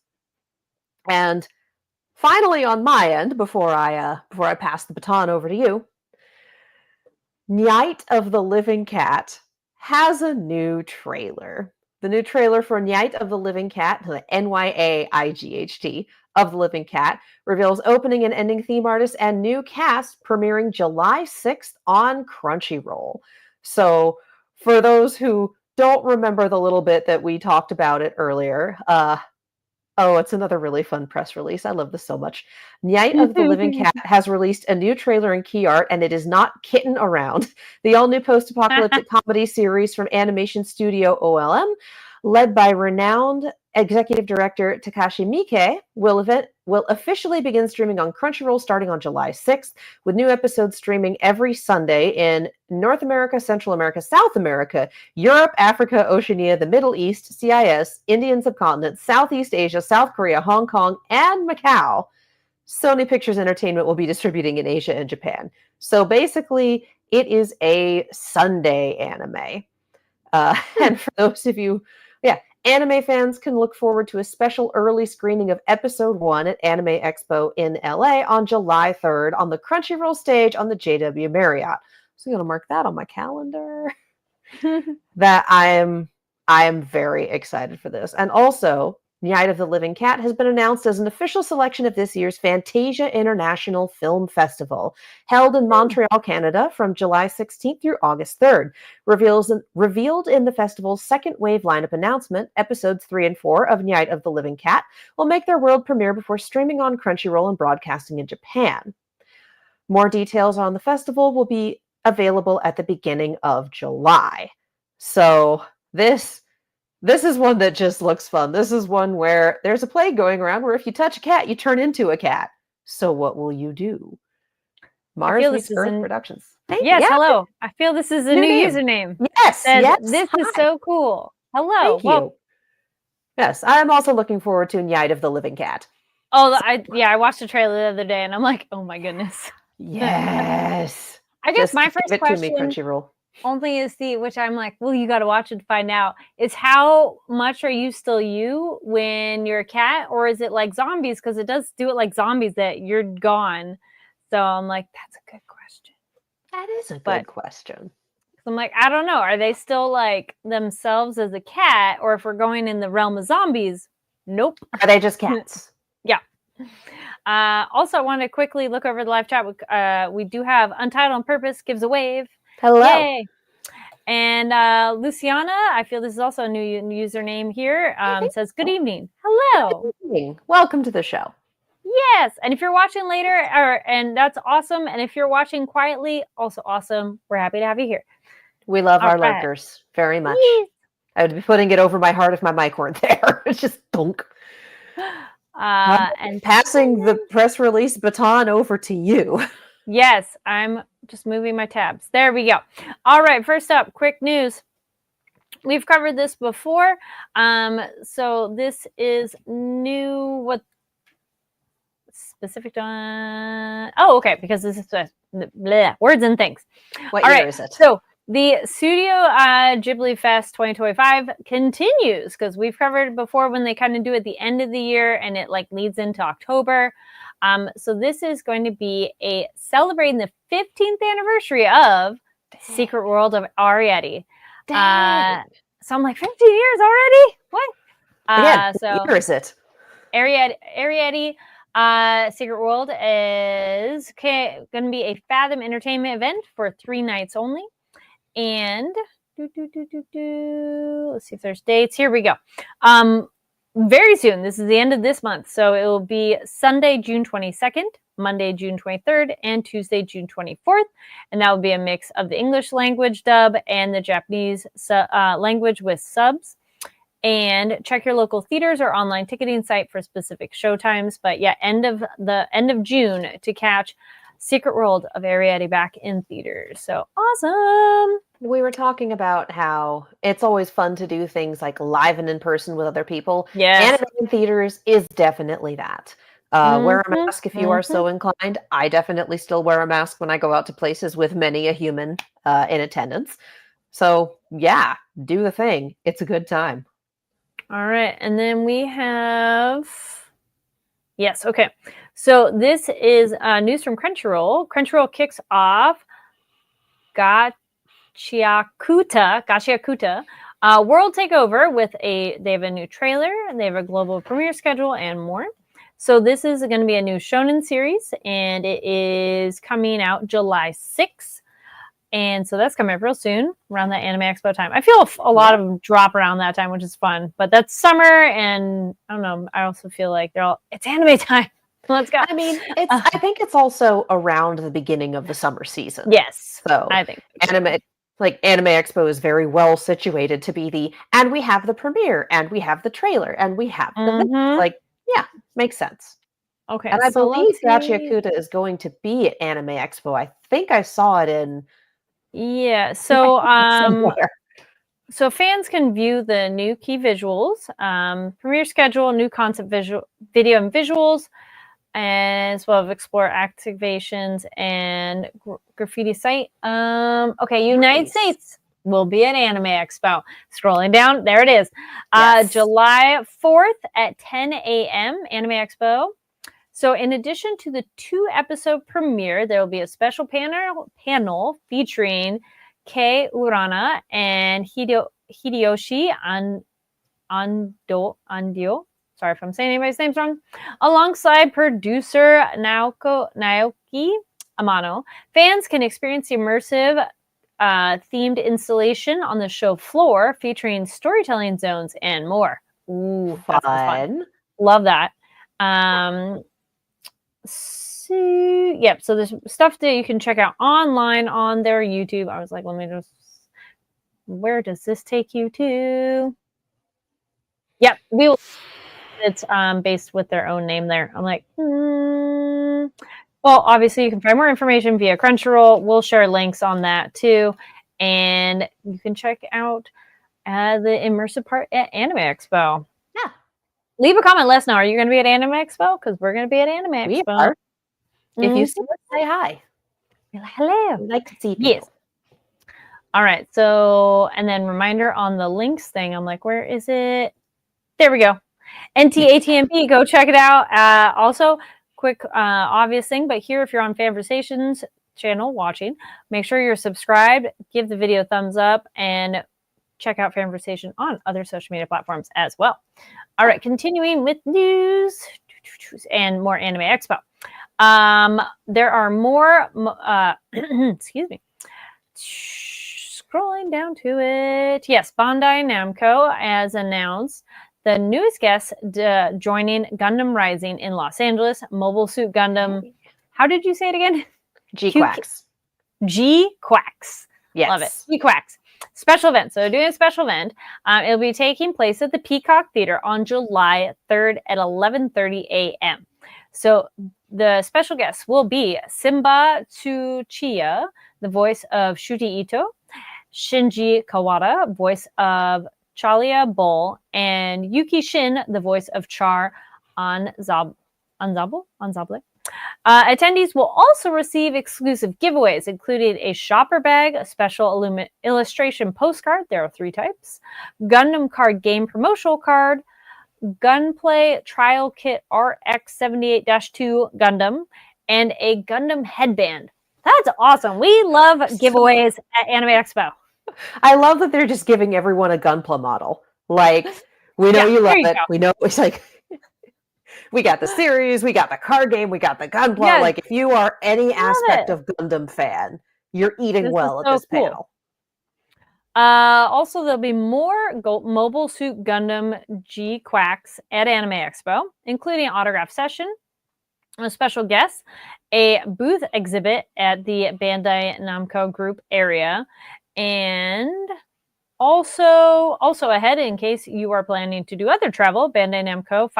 And finally, on my end, before I pass the baton over to you, Night of the Living Cat has a new trailer. The new trailer for Night of the Living Cat, the NYAIGHT of the Living Cat, reveals opening and ending theme artists and new cast premiering July 6th on Crunchyroll. So for those who don't remember the little bit that we talked about it earlier, it's another really fun press release. I love this so much. Night of the Living Cat has released a new trailer and key art, and it is not kitten around. The all-new post-apocalyptic comedy series from animation studio OLM, led by renowned executive director Takashi Miike, will officially begin streaming on Crunchyroll starting on July 6th, with new episodes streaming every Sunday in North America, Central America, South America, Europe, Africa, Oceania, the Middle East, CIS, Indian subcontinent, Southeast Asia, South Korea, Hong Kong, and Macau. Sony Pictures Entertainment will be distributing in Asia and Japan. So basically, it is a Sunday anime. And for those of you, anime fans can look forward to a special early screening of episode 1 at Anime Expo in LA on July 3rd on the Crunchyroll stage on the JW Marriott. So I'm going to mark that on my calendar. That I am very excited for this. And also, Night of the Living Cat has been announced as an official selection of this year's Fantasia International Film Festival, held in Montreal, Canada, from July 16th through August 3rd. Revealed in the festival's second wave lineup announcement, episodes 3 and 4 of Night of the Living Cat will make their world premiere before streaming on Crunchyroll and broadcasting in Japan. More details on the festival will be available at the beginning of July. So this is one that just looks fun. This is one where there's a play going around where if you touch a cat, you turn into a cat. So what will you do? Mars meets Earth Productions. Hello. I feel this is a new username. Yes, This is so cool. Hello. Thank you. Yes, I'm also looking forward to Night of the Living Cat. Oh, I watched the trailer the other day, and I'm like, oh my goodness. Yes. I guess my first question to me, Crunchyroll. Only is which I'm like, well, you got to watch it to find out, is how much are you still you when you're a cat, or is it like zombies? Because it does do it like zombies that you're gone. So I'm like, that's a good question. That is a good question. So I'm like, I don't know. Are they still like themselves as a cat, or if we're going in the realm of zombies? Nope. Are they just cats? Yeah. Also, I want to quickly look over the live chat. We do have Untitled on Purpose gives a wave. Hello. Yay. And Luciana, I feel this is also a new username here, says, good evening. Hello. Good evening. Welcome to the show. Yes. And if you're watching later, and that's awesome. And if you're watching quietly, also awesome. We're happy to have you here. We love our lurkers very much. Yes. I would be putting it over my heart if my mic weren't there. It's just dunk. And passing the press release baton over to you. Yes, I'm just moving my tabs. There we go. All right, first up, quick news. We've covered this before. So this is new. What specific on? Oh, okay, because this is words and things. What year is it? So the Studio Ghibli Fest 2025 continues, because we've covered it before when they kind of do it at the end of the year and it like leads into October. So this is going to be celebrating the 15th anniversary of Secret World of Arrietty. So I'm like, 15 years already? What? Again, what year is it? Arrietty Secret World is going to be a Fathom Entertainment event for 3 nights only. And let's see if there's dates. Here we go. Very soon. This is the end of this month. So it will be Sunday, June 22nd Monday, June 23rd, and Tuesday, June 24th. And that will be a mix of the English language dub and the Japanese language with subs. And check your local theaters or online ticketing site for specific showtimes. But yeah, end of June to catch Secret World of Ariete back in theaters. So awesome. We were talking about how it's always fun to do things like live and in person with other people. Yes. Anime in theaters is definitely that. Wear a mask if you are so inclined. I definitely still wear a mask when I go out to places with many a human in attendance. So yeah, do the thing. It's a good time. All right. And then we have... Yes, okay. So this is news from Crunchyroll. Crunchyroll kicks off Gachiakuta World Takeover with they have a new trailer, and they have a global premiere schedule and more. So this is going to be a new shonen series, and it is coming out July 6th. And so that's coming up real soon, around that Anime Expo time. I feel a lot of them drop around that time, which is fun. But that's summer, and I don't know. I also feel like it's anime time. Let's go. I mean, I think it's also around the beginning of the summer season. Yes, so I think Anime Expo is very well situated to be and we have the premiere, and we have the trailer, and we have the makes sense. Okay, and I believe Gachiakuta is going to be at Anime Expo. I think I saw it in somewhere. So fans can view the new key visuals, premiere schedule, new concept video and visuals, as well as explore activations and graffiti site. Okay, United States will be at Anime Expo. Scrolling down, there it is. Yes. July 4th at 10 a.m. Anime Expo. So in addition to the 2-episode premiere, there will be a special panel featuring Kei Urana and Hideyoshi Andio. Sorry if I'm saying anybody's names wrong. Alongside producer Naoki Amano, fans can experience the immersive themed installation on the show floor, featuring storytelling zones and more. Ooh, fun! Love that. So there's stuff that you can check out online on their YouTube. I was like, let me just... Where does this take you to? Yep, we will... It's based with their own name there. I'm like, Well, obviously you can find more information via Crunchyroll. We'll share links on that too. And you can check out the immersive part at Anime Expo. Yeah. Leave a comment, let us know. Are you going to be at Anime Expo? Because we're going to be at Anime Expo. We are. If you see us, say hi. You're like, hello. We like to see people. Yes. All right. So, and then reminder on the links thing. I'm like, where is it? There we go. NTATMP, go check it out. Also, quick obvious thing, but here, if you're on Fanversations channel watching, make sure you're subscribed, give the video a thumbs up, and check out Fanversation on other social media platforms as well. All right, continuing with news and more Anime Expo. There are more, excuse me, scrolling down to it. Yes, Bandai Namco has announced the newest guest joining Gundam Rising in Los Angeles, Mobile Suit Gundam. How did you say it again? G-Quacks. G-Quacks. Yes. Love it. G-Quacks. Special event. So doing a special event. It'll be taking place at the Peacock Theater on July 3rd at 11:30 a.m. So the special guests will be Simba Tsuchiya, the voice of Shuti Ito, Shinji Kawada, voice of Chalia Bull, and Yuki Shin, the voice of Char Anzable. Attendees will also receive exclusive giveaways, including a shopper bag, a special illustration postcard, there are 3 types, Gundam card game promotional card, Gunplay Trial Kit RX-78-2 Gundam, and a Gundam headband. That's awesome. We love giveaways at Anime Expo. I love that they're just giving everyone a Gunpla model. Like, we know you love it. We know it's like, we got the series, we got the card game, we got the Gunpla. Yes. Like, if you are any aspect of Gundam fan, you're eating well at this panel. Also, there'll be more Mobile Suit Gundam G-Quacks at Anime Expo, including autograph session, special guests, a booth exhibit at the Bandai Namco Group area, and also ahead, in case you are planning to do other travel, Bandai Namco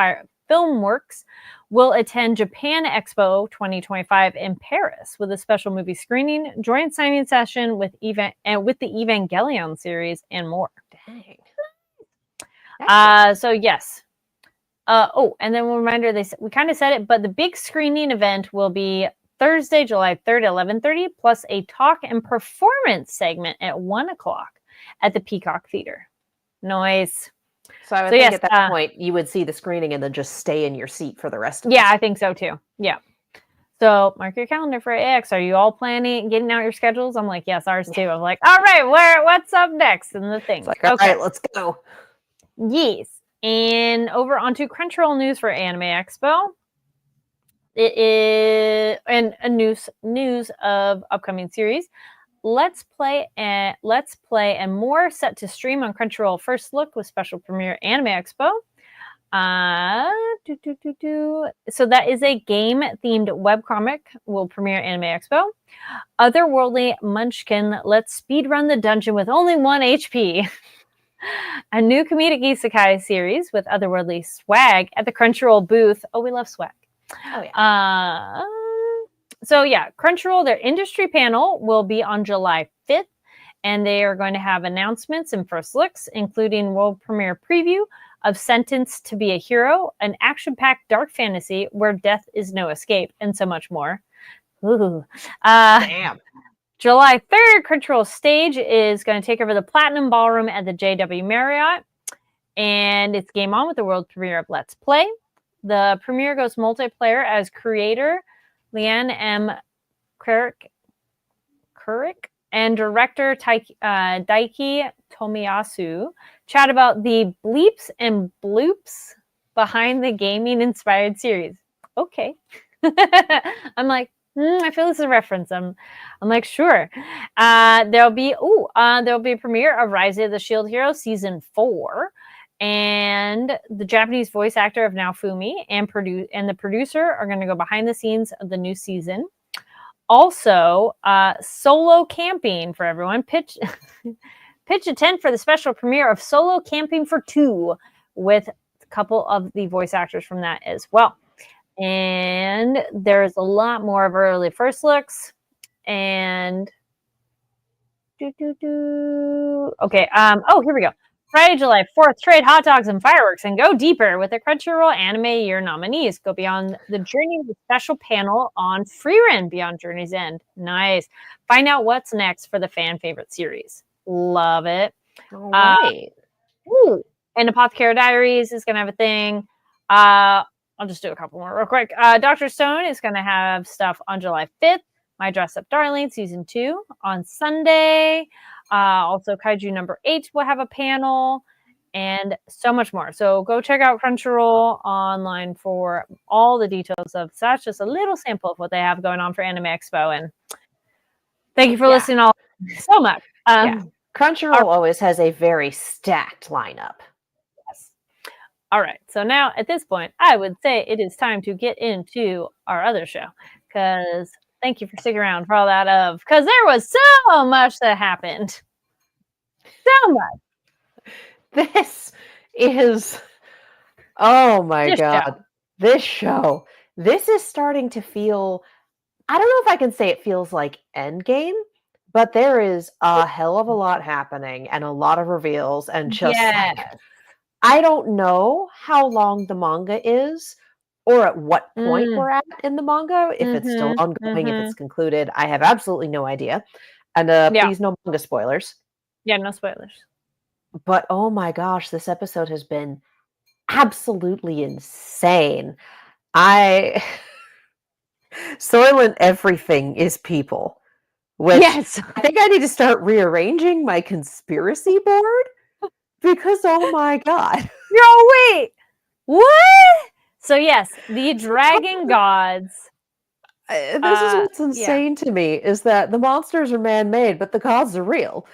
Filmworks will attend Japan Expo 2025 in Paris with a special movie screening, joint signing session with the Evangelion series, and more. Dang. So yes. And then one reminder, we kind of said it, but the big screening event will be Thursday, July 3rd at 11:30, plus a talk and performance segment at 1 o'clock at the Peacock Theater. Nice. So I would think at that point you would see the screening and then just stay in your seat for the rest of it. Yeah, I think so too. Yeah. So mark your calendar for AX. Are you all planning, getting out your schedules? I'm like, yes, ours too. I'm like, all right, what's up next? And the thing. It's like, all right, let's go. Yes. And over onto Crunchyroll news for Anime Expo. It is a news of upcoming series. Let's Play and more set to stream on Crunchyroll. First look with special premiere Anime Expo. So that is a game-themed webcomic will premiere Anime Expo. Otherworldly Munchkin, let's speedrun the dungeon with only 1 HP. A new comedic isekai series with otherworldly swag at the Crunchyroll booth. Oh, we love swag. Oh, yeah. So, yeah, Crunchyroll, their industry panel will be on July 5th, and they are going to have announcements and first looks, including world premiere preview of Sentenced to be a Hero, an action-packed dark fantasy where death is no escape, and so much more. Ooh. Damn. July 3rd, Crunchyroll Stage is going to take over the Platinum Ballroom at the JW Marriott, and it's game on with the world premiere of Let's Play. The premiere goes multiplayer as creator Leanne M. Kurik and director Daiki Tomiyasu chat about the bleeps and bloops behind the gaming-inspired series. Okay. I'm like, I feel this is a reference. I'm like, sure. There'll be a premiere of Rise of the Shield Hero Season 4. And the Japanese voice actor of Naofumi and the producer are going to go behind the scenes of the new season. Also, solo camping for everyone. Pitch a tent for the special premiere of Solo Camping for 2 with a couple of the voice actors from that as well. And there's a lot more of early first looks. And okay. Here we go. Friday, July 4th, trade hot dogs and fireworks and go deeper with the Crunchyroll Anime Year nominees. Go beyond the journey with a special panel on Freerun Beyond Journey's End. Nice. Find out what's next for the fan favorite series. Love it. All right. And Apothecary Diaries is going to have a thing. I'll just do a couple more real quick. Dr. Stone is going to have stuff on July 5th. My Dress Up Darling Season 2 on Sunday. Also, Kaiju number 8 will have a panel and so much more. So go check out Crunchyroll online for all the details of such. Just a little sample of what they have going on for Anime Expo. And thank you for listening all so much. Crunchyroll always has a very stacked lineup. Yes. All right. So now at this point, I would say it is time to get into our other show because thank you for sticking around for all that because there was so much that happened. So much. This is, oh my God. This show. This is starting to feel, I don't know if I can say it feels like Endgame, but there is a hell of a lot happening and a lot of reveals and just I don't know how long the manga is or at what point we're at in the manga, if it's still ongoing, if it's concluded. I have absolutely no idea. And please no manga spoilers. Yeah, no spoilers. But oh my gosh, this episode has been absolutely insane. Soylent Everything is people. Which I think I need to start rearranging my conspiracy board because oh my God. No, wait. What? So yes, the dragon gods. This is what's insane to me is that the monsters are man-made, but the gods are real.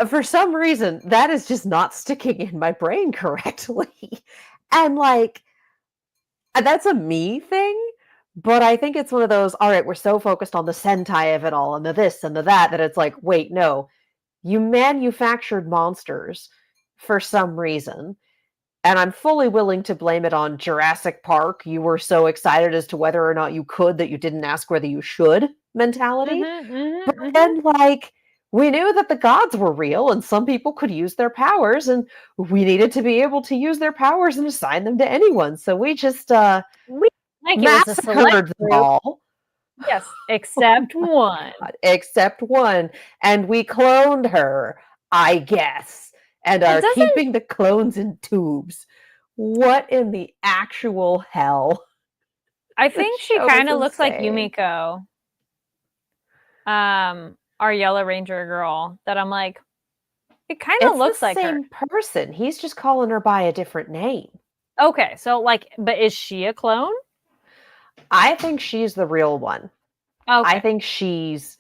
For some reason, that is just not sticking in my brain correctly. And like, that's a me thing, But I think it's one of those, all right, we're so focused on the Sentai of it all and the this and the that it's like, wait, no, you manufactured monsters for some reason. And I'm fully willing to blame it on Jurassic Park. You were so excited as to whether or not you could that you didn't ask whether you should mentality. But then, like, we knew that the gods were real and some people could use their powers, and we needed to be able to use their powers and assign them to anyone. So we just like it was a select them all. Yes, except one. Except one. And we cloned her, I guess, and are keeping the clones in tubes. What in the actual hell? I think she kind of looks like Yumiko. Our Yellow Ranger girl, that I'm like, it kind of looks like her. It's the same person. He's just calling her by a different name. Okay, so like, but is she a clone? I think she's the real one. Okay. I think she's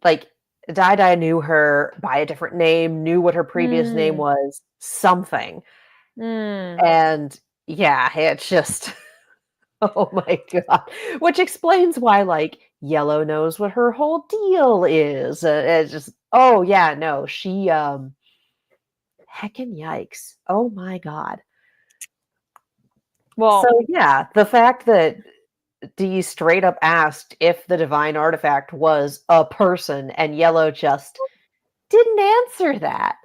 like, Dai knew her by a different name, knew what her previous name was, something. And yeah, it's just, oh my God. Which explains why, like, Yellow knows what her whole deal is. It's just, oh yeah, no, she, heckin' yikes. Oh my God. Well, so yeah, the fact that Dee straight up asked if the divine artifact was a person, and Yellow just didn't answer that.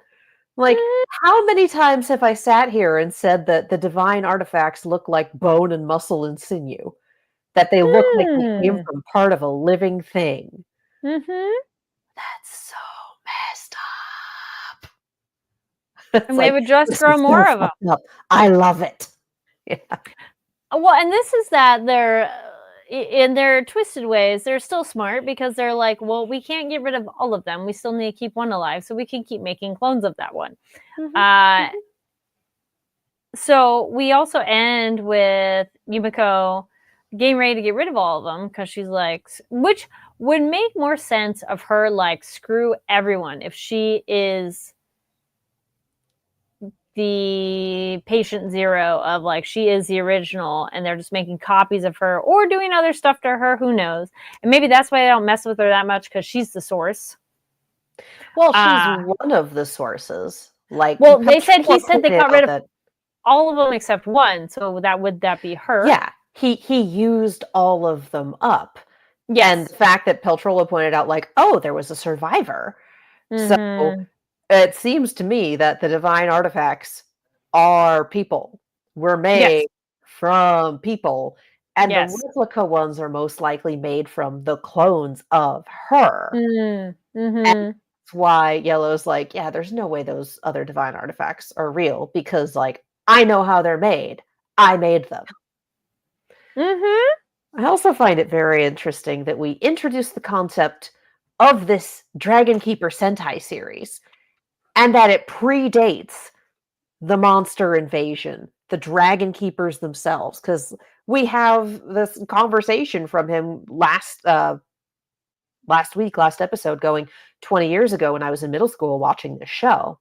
Like, how many times have I sat here and said that the divine artifacts look like bone and muscle and sinew? That they look like they came from part of a living thing. That's so messed up. And they would just grow more of them. I love it. Yeah. Well, and this is that they're in their twisted ways, they're still smart because they're like, well, we can't get rid of all of them. We still need to keep one alive, so we can keep making clones of that one. So we also end with Yumiko getting ready to get rid of all of them because she's like, which would make more sense of her, like, screw everyone if she is the patient zero of, like, she is the original and they're just making copies of her or doing other stuff to her, who knows. And maybe that's why they don't mess with her that much, because she's the source. Well, she's one of the sources. Like, well, he said they got rid of all of them except one, so would that be her? Yeah, he used all of them up. Yes. And the fact that Peltrola pointed out, like, oh, there was a survivor. So it seems to me that the divine artifacts are people. Were made from people. And the replica ones are most likely made from the clones of her. And that's why Yellow's like, yeah, there's no way those other divine artifacts are real, because, like, I know how they're made. I made them. I also find it very interesting that we introduced the concept of this Dragon Keeper Sentai series, and that it predates the monster invasion, the Dragon Keepers themselves, because we have this conversation from him last episode, going 20 years ago when I was in middle school watching the show,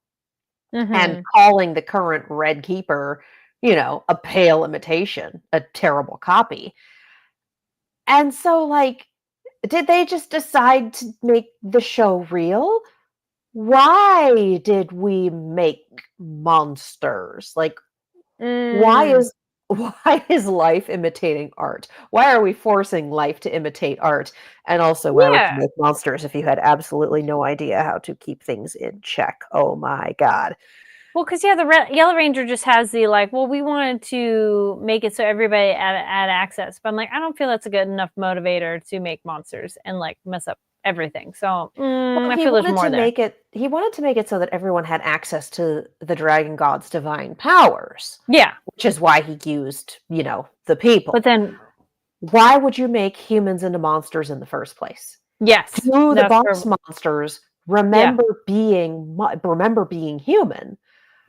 and calling the current Red Keeper, a pale imitation, a terrible copy. And so, like, did they just decide to make the show real? Why did we make monsters? Like, why is life imitating art? Why are we forcing life to imitate art? And also, why would you make monsters if you had absolutely no idea how to keep things in check? Oh my God. Well, because the Yellow Ranger just has the, like, well, we wanted to make it so everybody had access, but I'm like, I don't feel that's a good enough motivator to make monsters and, like, mess up everything. So I feel there's more there. He wanted to make it so that everyone had access to the Dragon God's divine powers. Yeah, which is why he used, the people. But then, why would you make humans into monsters in the first place? Yes, do the boss monsters remember being human?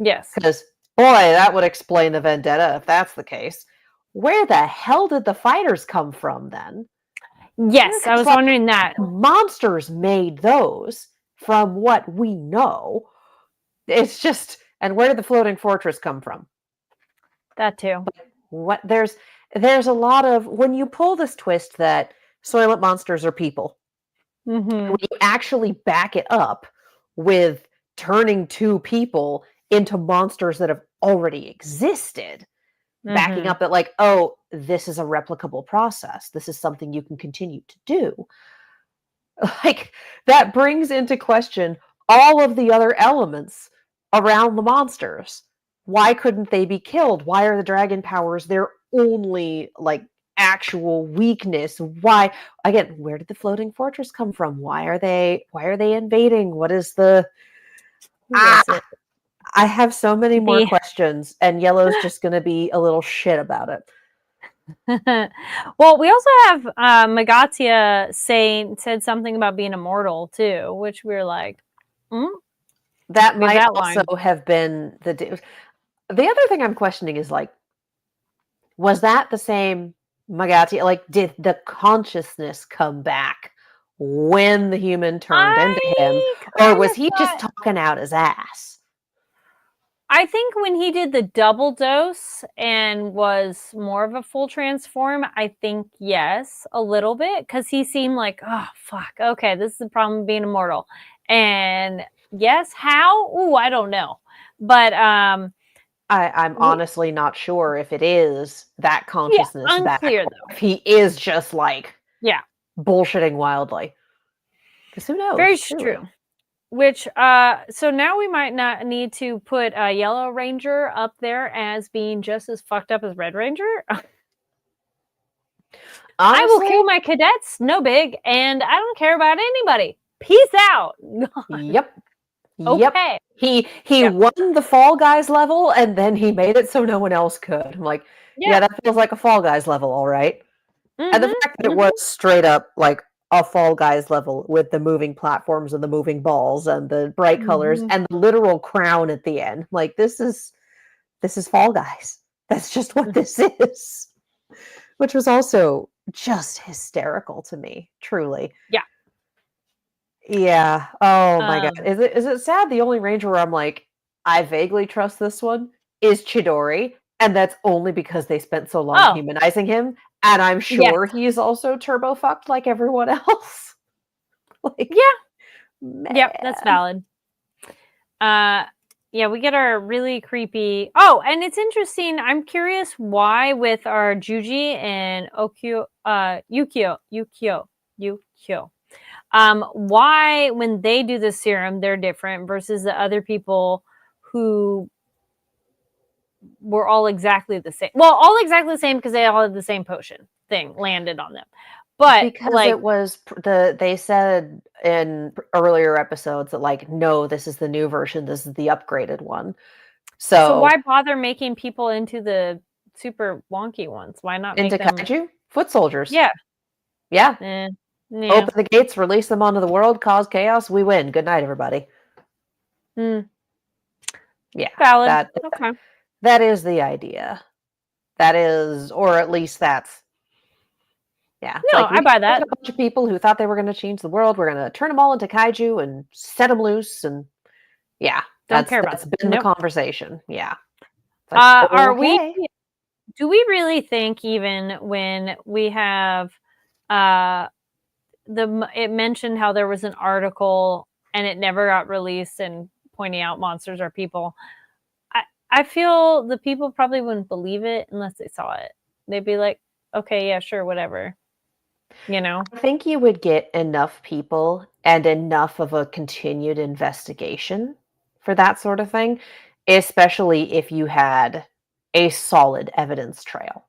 Yes. Because, boy, that would explain the vendetta if that's the case. Where the hell did the fighters come from then? Yes, I was wondering that. Monsters made those, from what we know. It's just, and where did the floating fortress come from? That too. there's a lot of, when you pull this twist that Soylent monsters are people, when you actually back it up with turning two people into monsters that have already existed, backing up that like, oh, this is a replicable process. This is something you can continue to do. Like, that brings into question all of the other elements around the monsters. Why couldn't they be killed? Why are the dragon powers their only, like, actual weakness? Why, again, where did the floating fortress come from? Why are they invading? What is the I have so many more questions, and Yellow's just going to be a little shit about it. Well, we also have Magatia said something about being immortal too, which we were like, that might also have been the other thing I'm questioning is like, was that the same Magatia? Like, did the consciousness come back when the human turned into him, or was he just talking out his ass? I think when he did the double dose and was more of a full transform, I think yes, a little bit, because he seemed like, oh fuck, okay, this is the problem of being immortal. And yes, how? Ooh, I don't know. But I'm honestly not sure if it is that consciousness. Yeah, unclear though. If he is just like bullshitting wildly. Because who knows? Very true. Which, so now we might not need to put Yellow Ranger up there as being just as fucked up as Red Ranger. Honestly, I will kill my cadets, no big, and I don't care about anybody. Peace out. Yep. Okay. He won the Fall Guys level, and then he made it so no one else could. I'm like, yeah that feels like a Fall Guys level, all right. And the fact that it was straight up like a Fall Guys level with the moving platforms and the moving balls and the bright colors and the literal crown at the end. Like, this is Fall Guys. That's just what this is. Which was also just hysterical to me, truly. Yeah. Yeah. Oh my god. Is it sad the only ranger where I'm like, I vaguely trust this one is Chidori, and that's only because they spent so long humanizing him. And I'm sure he's also turbo fucked like everyone else. Like, man. Yep, that's valid. Yeah, we get our really creepy. Oh, and it's interesting. I'm curious why with our Juji and Yukio, why when they do the serum they're different versus the other people who were all exactly the same. Well, all exactly the same because they all had the same potion thing landed on them. But because it was they said in earlier episodes that like, no, this is the new version. This is the upgraded one. So why bother making people into the super wonky ones? Why not make them kaiju foot soldiers? Yeah. Open the gates, release them onto the world, cause chaos. We win. Good night, everybody. Yeah, valid. Okay. That is the idea. That is, or at least that's, no, like, I buy that. A bunch of people who thought they were going to change the world. We're going to turn them all into kaiju and set them loose. And that's been the conversation. Yeah. Like, do we really think even when we have, it mentioned how there was an article and it never got released and pointing out monsters are people. I feel the people probably wouldn't believe it unless they saw it. They'd be like, okay, yeah, sure, whatever. You know? I think you would get enough people and enough of a continued investigation for that sort of thing, especially if you had a solid evidence trail.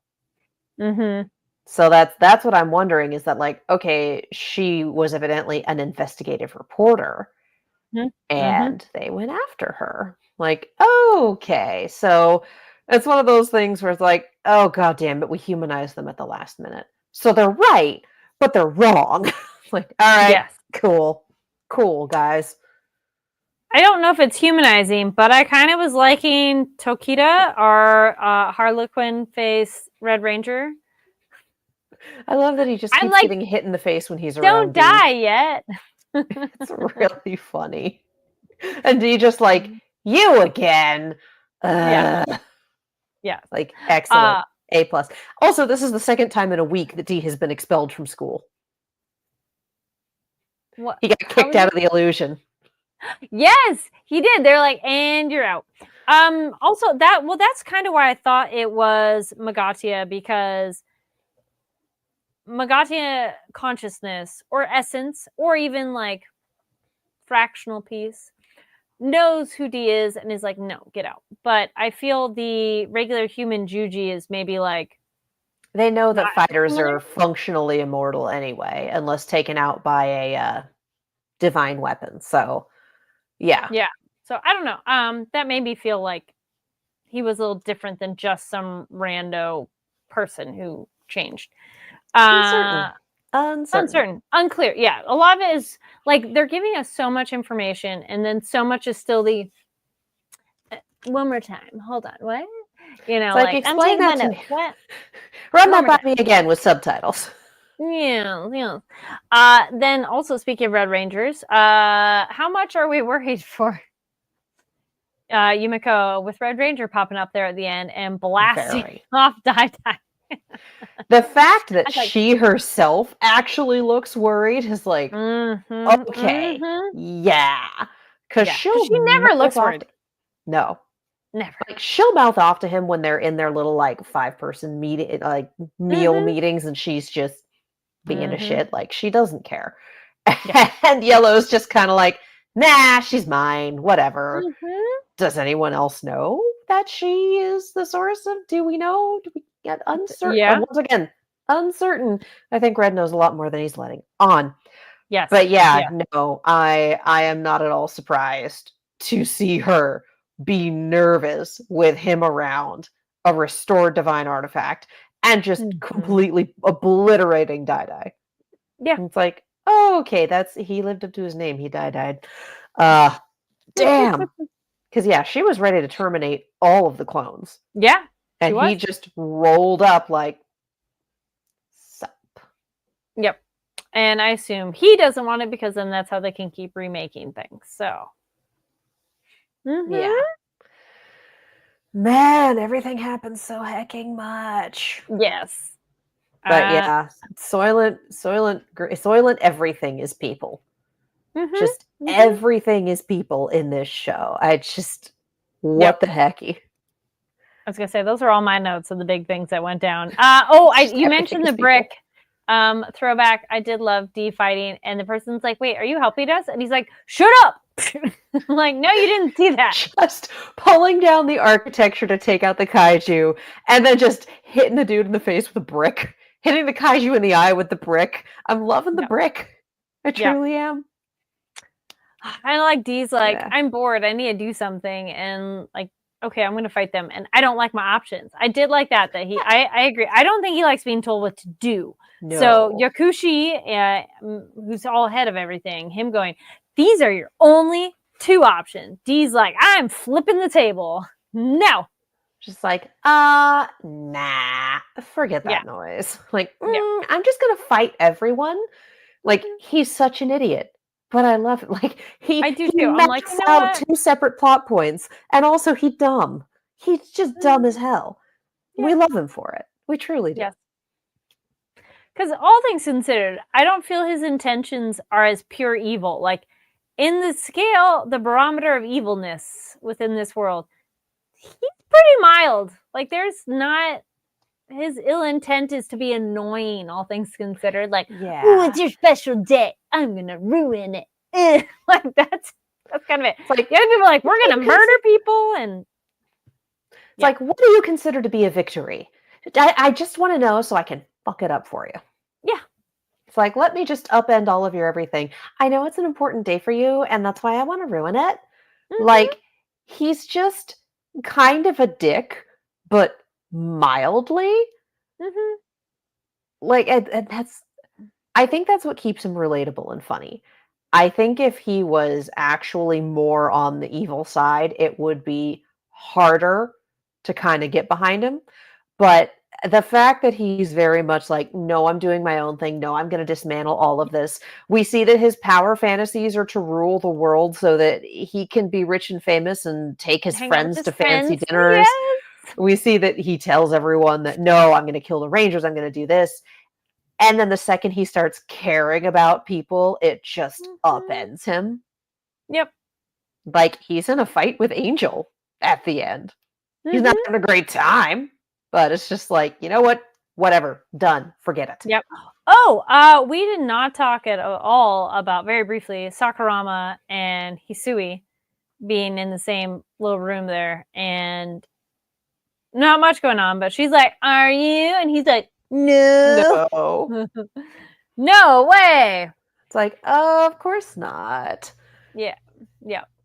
So that's what I'm wondering is that, like, okay, she was evidently an investigative reporter and they went after her. Like, okay, so it's one of those things where it's like, oh god damn it, we humanized them at the last minute. So they're right, but they're wrong. Like, all right, cool, guys. I don't know if it's humanizing, but I kind of was liking Tokita, our Harlequin face Red Ranger. I love that he just keeps getting hit in the face when he's around. Don't die yet. It's really funny. And he just like, you again. Yeah. Like, excellent. A+. Also, this is the second time in a week that D has been expelled from school. What? He got kicked out of the illusion. Yes, he did. They're like, and you're out. Also, that's kind of why I thought it was Magatia, because Magatia consciousness or essence or even like fractional piece knows who D is and is like, no, get out. But I feel the regular human Juji is maybe like, they know that fighters are functionally immortal anyway, unless taken out by a divine weapon. So, yeah. Yeah. So I don't know. That made me feel like he was a little different than just some rando person who changed. Uncertain. Unclear. Yeah. A lot of it is like they're giving us so much information, and then so much is still the one more time. Hold on. What? You know, like explain that to me. What? Run that by me again with subtitles. Yeah. Then also speaking of Red Rangers, how much are we worried for Yumiko with Red Ranger popping up there at the end and blasting off Dai. The fact that she herself actually looks worried is like, okay, yeah. Because she never looks worried. No. Never. Like, she'll mouth off to him when they're in their little, like, 5-person meeting, like, meal meetings, and she's just being a shit. Like, she doesn't care. And Yellow's just kind of like, nah, she's mine, whatever. Does anyone else know that she is the source of, do we know? Do we get uncertain? Yeah. Once again, uncertain. I think Red knows a lot more than he's letting on. Yes. But no, I am not at all surprised to see her be nervous with him around a restored divine artifact and just completely obliterating Dai. Yeah. And it's like, oh, okay, he lived up to his name. He died. Damn. Because, she was ready to terminate all of the clones. Yeah. And he just rolled up like, sup. Yep. And I assume he doesn't want it because then that's how they can keep remaking things. So. Yeah. Man, everything happens so hecking much. Yes. But Soylent everything is people. Just everything is people in this show. What the hecky? I was gonna say those are all my notes of the big things that went down. You mentioned the brick throwback. I did love D fighting, and the person's like, "Wait, are you helping us?" And he's like, "Shut up!" I'm like, "No, you didn't see that." Just pulling down the architecture to take out the kaiju, and then just hitting the dude in the face with a brick, hitting the kaiju in the eye with the brick. I'm loving the brick. I truly am. I like D's like, I'm bored. I need to do something, and like, okay, I'm going to fight them, and I don't like my options. I did like that he. I agree. I don't think he likes being told what to do. No. So Yakushi, who's all ahead of everything, him going, these are your only two options. D's like, I'm flipping the table. No. Just like, nah, forget that noise. Like, I'm just going to fight everyone. Like, he's such an idiot. But I love it. Like, I do too. I'm like, out two separate plot points. And also, he's dumb. He's just dumb as hell. Yeah. We love him for it. We truly do. Yes. Because all things considered, I don't feel his intentions are as pure evil. Like, in the scale, the barometer of evilness within this world, he's pretty mild. Like, there's not... His ill intent is to be annoying, all things considered. Like, oh, it's your special day. I'm going to ruin it. Like, that's kind of it. It's like, the other people are like, we're going to murder people. And it's like, what do you consider to be a victory? I just want to know so I can fuck it up for you. Yeah. It's like, let me just upend all of your everything. I know it's an important day for you, and that's why I want to ruin it. Like, he's just kind of a dick, but mildly. Like, and I think that's what keeps him relatable and funny. I think if he was actually more on the evil side, it would be harder to kind of get behind him. But the fact that he's very much like, no, I'm doing my own thing. No, I'm going to dismantle all of this. We see that his power fantasies are to rule the world so that he can be rich and famous and take his friends to fancy dinners. We see that he tells everyone that, no, I'm going to kill the Rangers. I'm going to do this. And then the second he starts caring about people, it just upends him. Yep. Like, he's in a fight with Angel at the end. He's not having a great time, but it's just like, you know what? Whatever. Done. Forget it. Yep. Oh, we did not talk at all about, very briefly, Sakurama and Hisui being in the same little room there, and not much going on, but she's like, "Are you?" And he's like, "No." No. No way. It's like, oh, of course not. Yeah.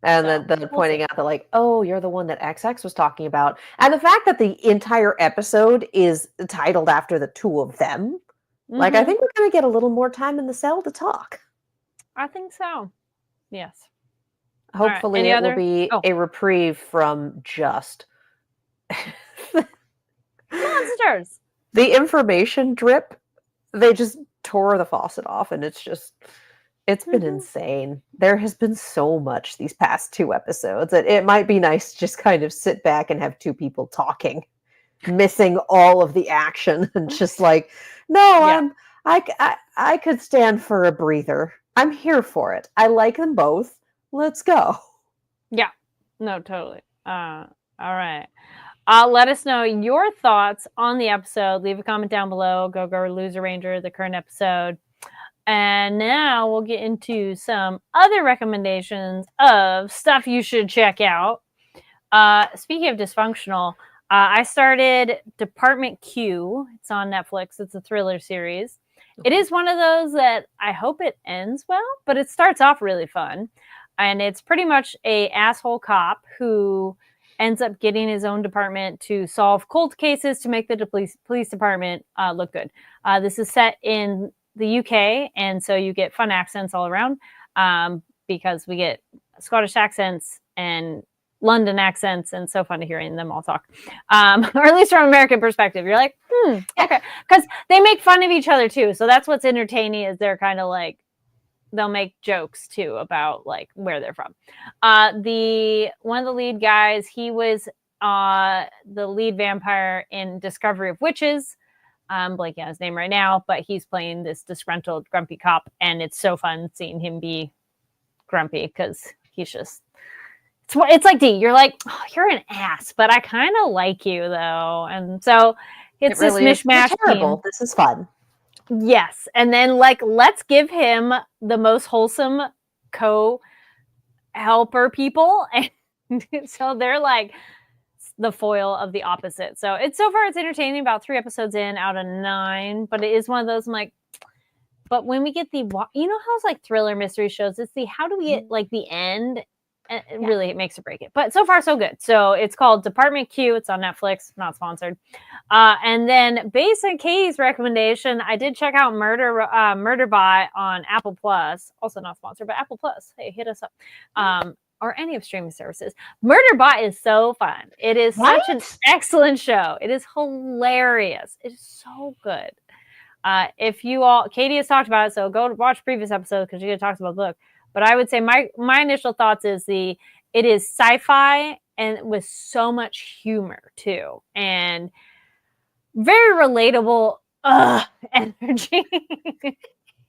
And So, then pointing out that, like, oh, you're the one that XX was talking about. And the fact that the entire episode is titled after the two of them, like, I think we're going to get a little more time in the cell to talk. I think so. Yes. Hopefully it will be a reprieve from just monsters. The information drip. They just tore the faucet off, and it's been insane. There has been so much these past 2 episodes that it might be nice to just kind of sit back and have 2 people talking, missing all of the action, and just like, no, I could stand for a breather. I'm here for it. I like them both. Let's go. Yeah. No, totally. All right. Let us know your thoughts on the episode. Leave a comment down below. Go Loser Ranger, the current episode. And now we'll get into some other recommendations of stuff you should check out. Speaking of dysfunctional, I started Department Q. It's on Netflix. It's a thriller series. It is one of those that I hope it ends well, but it starts off really fun. And it's pretty much a asshole cop who ends up getting his own department to solve cold cases to make the police department look good. This is set in the UK, and so you get fun accents all around because we get Scottish accents and London accents, and so fun to hearing them all talk. Or at least from an American perspective. You're like, okay. Because they make fun of each other too. So that's what's entertaining, is they're kind of like, they'll make jokes too about like where they're from. One of the lead guys, he was the lead vampire in Discovery of Witches. I'm blanking on his name right now, but he's playing this disgruntled, grumpy cop, and it's so fun seeing him be grumpy because he's just, it's like D. You're like, oh, you're an ass, but I kind of like you though, and so it's really this mishmash. Terrible. This is fun. Yes, and then like, let's give him the most wholesome co-helper people, and so they're like the foil of the opposite. So it's entertaining. About 3 episodes in out of 9, but it is one of those I'm like, but when we get the, you know how it's like thriller mystery shows, it's the, how do we get like the end? And it really makes or break it. But so far so good. So it's called Department Q. It's on Netflix, not sponsored. And then based on Katie's recommendation, I did check out Murderbot on Apple Plus. Also not sponsored, but Apple Plus. Hey, hit us up. Or any of streaming services. Murderbot is so fun. It is such an excellent show. It is hilarious. It is so good. If you all, Katie has talked about it, so go watch previous episodes because she talks about the book. But I would say my initial thoughts is it is sci-fi and with so much humor too, and very relatable energy.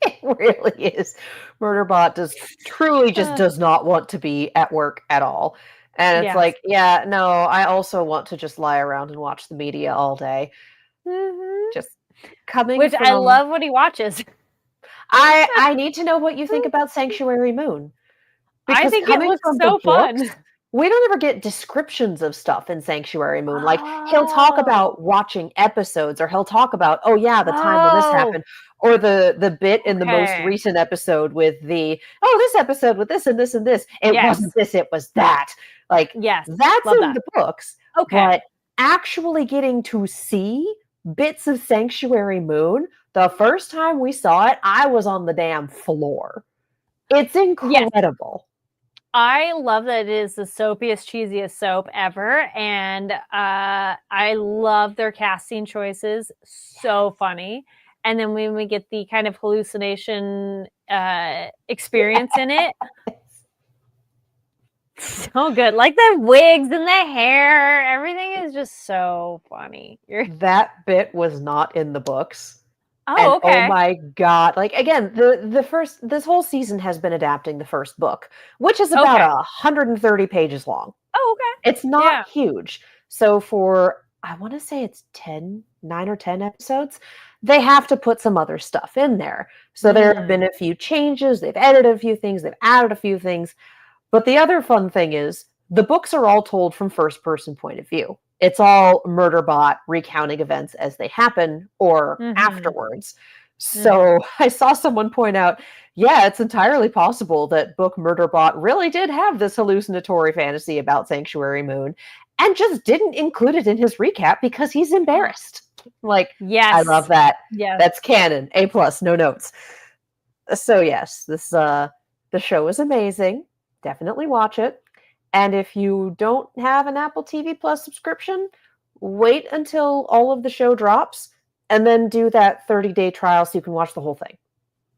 It really is. Murderbot does not want to be at work at all. And it's like, yeah, no, I also want to just lie around and watch the media all day. Just coming Which from... I love what he watches. I need to know what you think about Sanctuary Moon. Because I think it looks so fun. We don't ever get descriptions of stuff in Sanctuary Moon. Like, he'll talk about watching episodes, or he'll talk about, the time when this happened, or the bit in the most recent episode with this episode with this and this and this. It wasn't this, it was that. Like, that's in the books. Okay. But actually getting to see bits of Sanctuary Moon, the first time we saw it, I was on the damn floor. It's incredible. I love that it is the soapiest, cheesiest soap ever. And I love their casting choices. So funny. And then when we get the kind of hallucination experience in it, So good. Like the wigs and the hair. Everything is just so funny. That bit was not in the books. Oh, and okay. oh my god, like again, this whole season has been adapting the first book, which is about 130 pages long. Oh, okay. It's not huge. So for, I want to say it's 9 or 10 episodes, they have to put some other stuff in there. So there have been a few changes, they've edited a few things, they've added a few things. But the other fun thing is the books are all told from first person point of view. It's all Murderbot recounting events as they happen or afterwards. So I saw someone point out, yeah, it's entirely possible that book Murderbot really did have this hallucinatory fantasy about Sanctuary Moon and just didn't include it in his recap because he's embarrassed. Like, yes, I love that. Yeah, that's canon. A+, no notes. So yes, this the show is amazing. Definitely watch it. And if you don't have an Apple TV Plus subscription, wait until all of the show drops and then do that 30-day trial so you can watch the whole thing.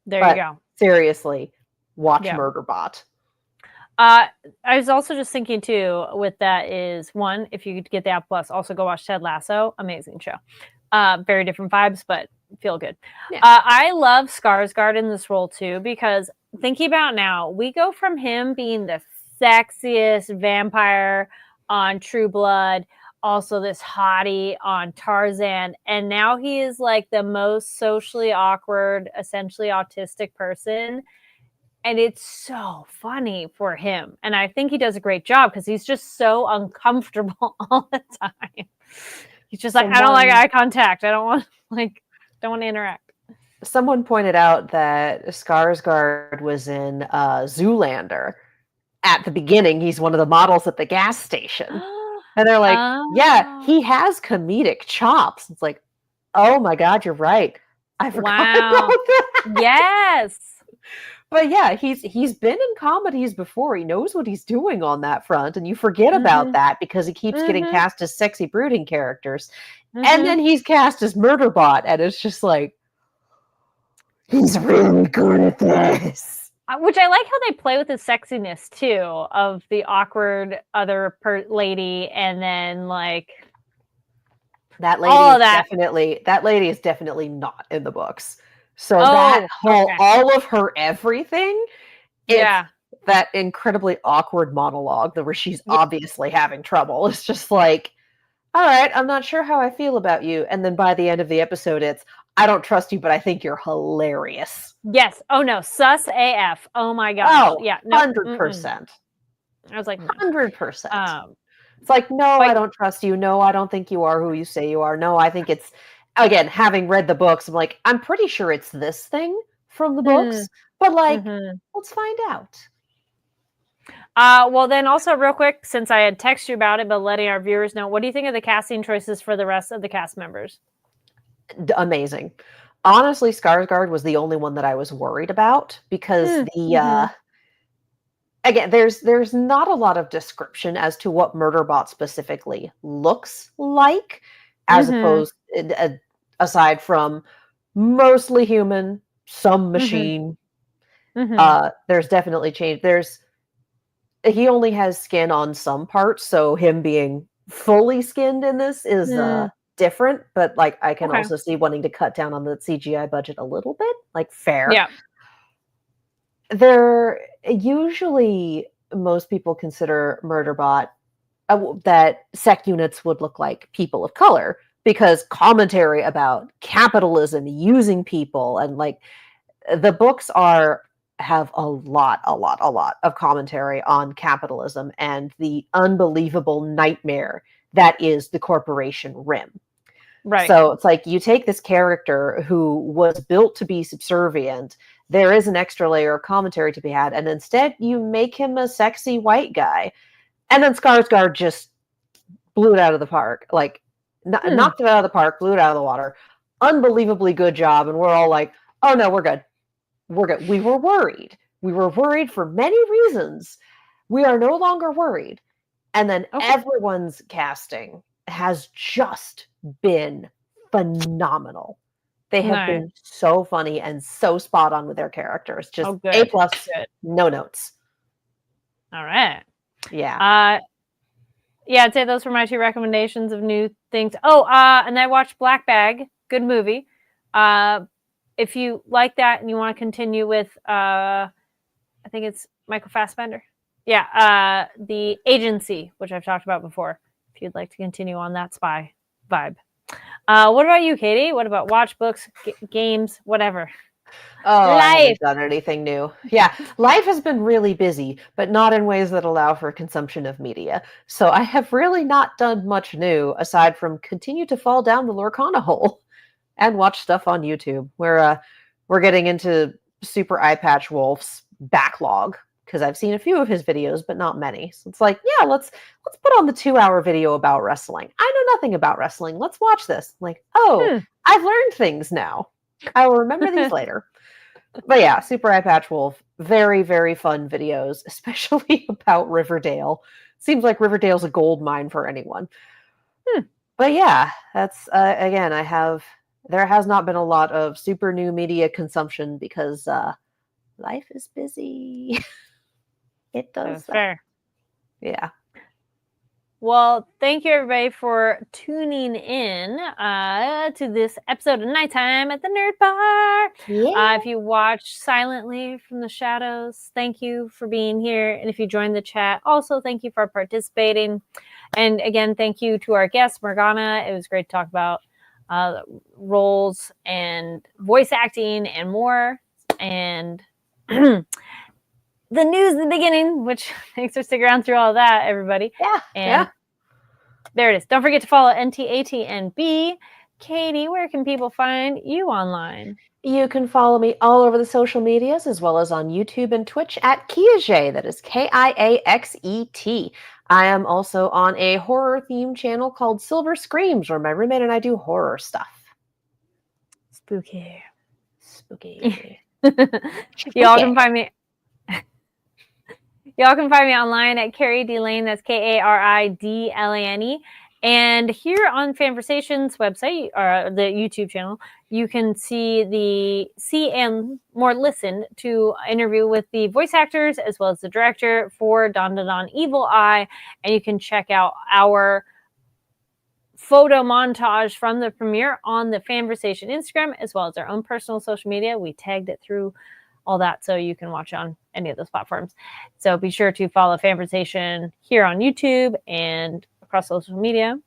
There you go. Seriously, watch Murderbot. I was also just thinking too, with that is, one, if you get the Apple Plus, also go watch Ted Lasso. Amazing show. Very different vibes, but feel good. Yeah. I love Skarsgård in this role too, because thinking about now, we go from him being the sexiest vampire on True Blood, also this hottie on Tarzan, and now he is like the most socially awkward, essentially autistic person, and it's so funny for him, and I think he does a great job because he's just so uncomfortable all the time. He's just like, I don't like eye contact, I don't want to interact. Someone pointed out that Skarsgård was in Zoolander. At the beginning, he's one of the models at the gas station. And they're like, yeah, he has comedic chops. It's like, oh my God, you're right. I forgot about that. Yes. But yeah, he's been in comedies before. He knows what he's doing on that front. And you forget about that because he keeps getting cast as sexy brooding characters. And then he's cast as Murderbot. And it's just like, he's really good at this. Which I like how they play with his sexiness too, of the awkward other lady, and then like that lady is definitely not in the books. So all of her everything, that incredibly awkward monologue where she's obviously having trouble. It's just like, all right, I'm not sure how I feel about you, and then by the end of the episode, it's, I don't trust you, but I think you're hilarious. Yes. Oh no, sus AF. Oh my gosh. Oh, yeah, 100%. I was like, 100%. It's like, no, I don't trust you. No, I don't think you are who you say you are. No, I think it's, again, having read the books, I'm like, I'm pretty sure it's this thing from the books, but like, let's find out. Well, then also real quick, since I had texted you about it, but letting our viewers know, what do you think of the casting choices for the rest of the cast members? Amazing. Honestly, Skarsgård was the only one that I was worried about because again, there's not a lot of description as to what Murderbot specifically looks like, as opposed aside from mostly human, some machine. There's definitely change. He only has skin on some parts, so him being fully skinned in this is different, but like I can also see wanting to cut down on the CGI budget a little bit, like fair. Yeah. They're usually, most people consider Murderbot that sec units would look like people of color because commentary about capitalism, using people, and like the books have a lot of commentary on capitalism and the unbelievable nightmare that is the corporation Rim. Right. So it's like you take this character who was built to be subservient. There is an extra layer of commentary to be had, and instead you make him a sexy white guy. And then Skarsgård just blew it out of the park. Like, knocked it out of the park, blew it out of the water. Unbelievably good job. And we're all like, oh no, we're good. We're good. We were worried. We were worried for many reasons. We are no longer worried. And then everyone's casting has just been phenomenal. They have been so funny and so spot on with their characters. Just A+, no notes. All right. Yeah. Yeah, I'd say those were my 2 recommendations of new things. Oh, and I watched Black Bag. Good movie. If you like that and you want to continue with, I think it's Michael Fassbender. Yeah, The Agency, which I've talked about before. If you'd like to continue on that spy vibe. What about you, Katie? What about watch, books, games, whatever? Oh, I haven't done anything new. Yeah, life has been really busy, but not in ways that allow for consumption of media. So I have really not done much new aside from continue to fall down the Lorcana hole and watch stuff on YouTube. We're getting into Super Eye Patch Wolf's backlog because I've seen a few of his videos, but not many. So it's like, yeah, let's put on the 2-hour video about wrestling. I know nothing about wrestling. Let's watch this. Like, oh, I've learned things now. I will remember these later. But yeah, Super Eye Patch Wolf, very, very fun videos, especially about Riverdale. Seems like Riverdale's a gold mine for anyone. But yeah, that's, again, there has not been a lot of super new media consumption because life is busy. It does. That's fair. Yeah. Well, thank you everybody for tuning in to this episode of Nighttime at the Nerd Bar. Yeah. If you watch silently from the shadows, thank you for being here. And if you joined the chat, also thank you for participating. And again, thank you to our guest, Morgana. It was great to talk about roles and voice acting and more. And the news in the beginning, which thanks for sticking around through all of that, everybody. Yeah. And there it is. Don't forget to follow NTATNB. Katie, where can people find you online? You can follow me all over the social medias as well as on YouTube and Twitch at Kiaxet. That is Kiaxet. I am also on a horror themed channel called Silver Screams, where my roommate and I do horror stuff. Spooky. Y'all can find me. Y'all can find me online at Carrie D Lane. That's KARIDLANE. And here on Fanversation's website, or the YouTube channel, you can see and more listen to interview with the voice actors as well as the director for Don Da Don Evil Eye. And you can check out our photo montage from the premiere on the Fanversation Instagram as well as our own personal social media. We tagged it through all that so you can watch on any of those platforms. So be sure to follow Fanversation here on YouTube and across social media.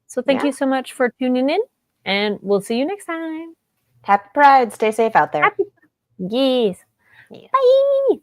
So thank you so much for tuning in, and we'll see you next time. Happy Pride. Stay safe out there. Yes. Yeah. Bye.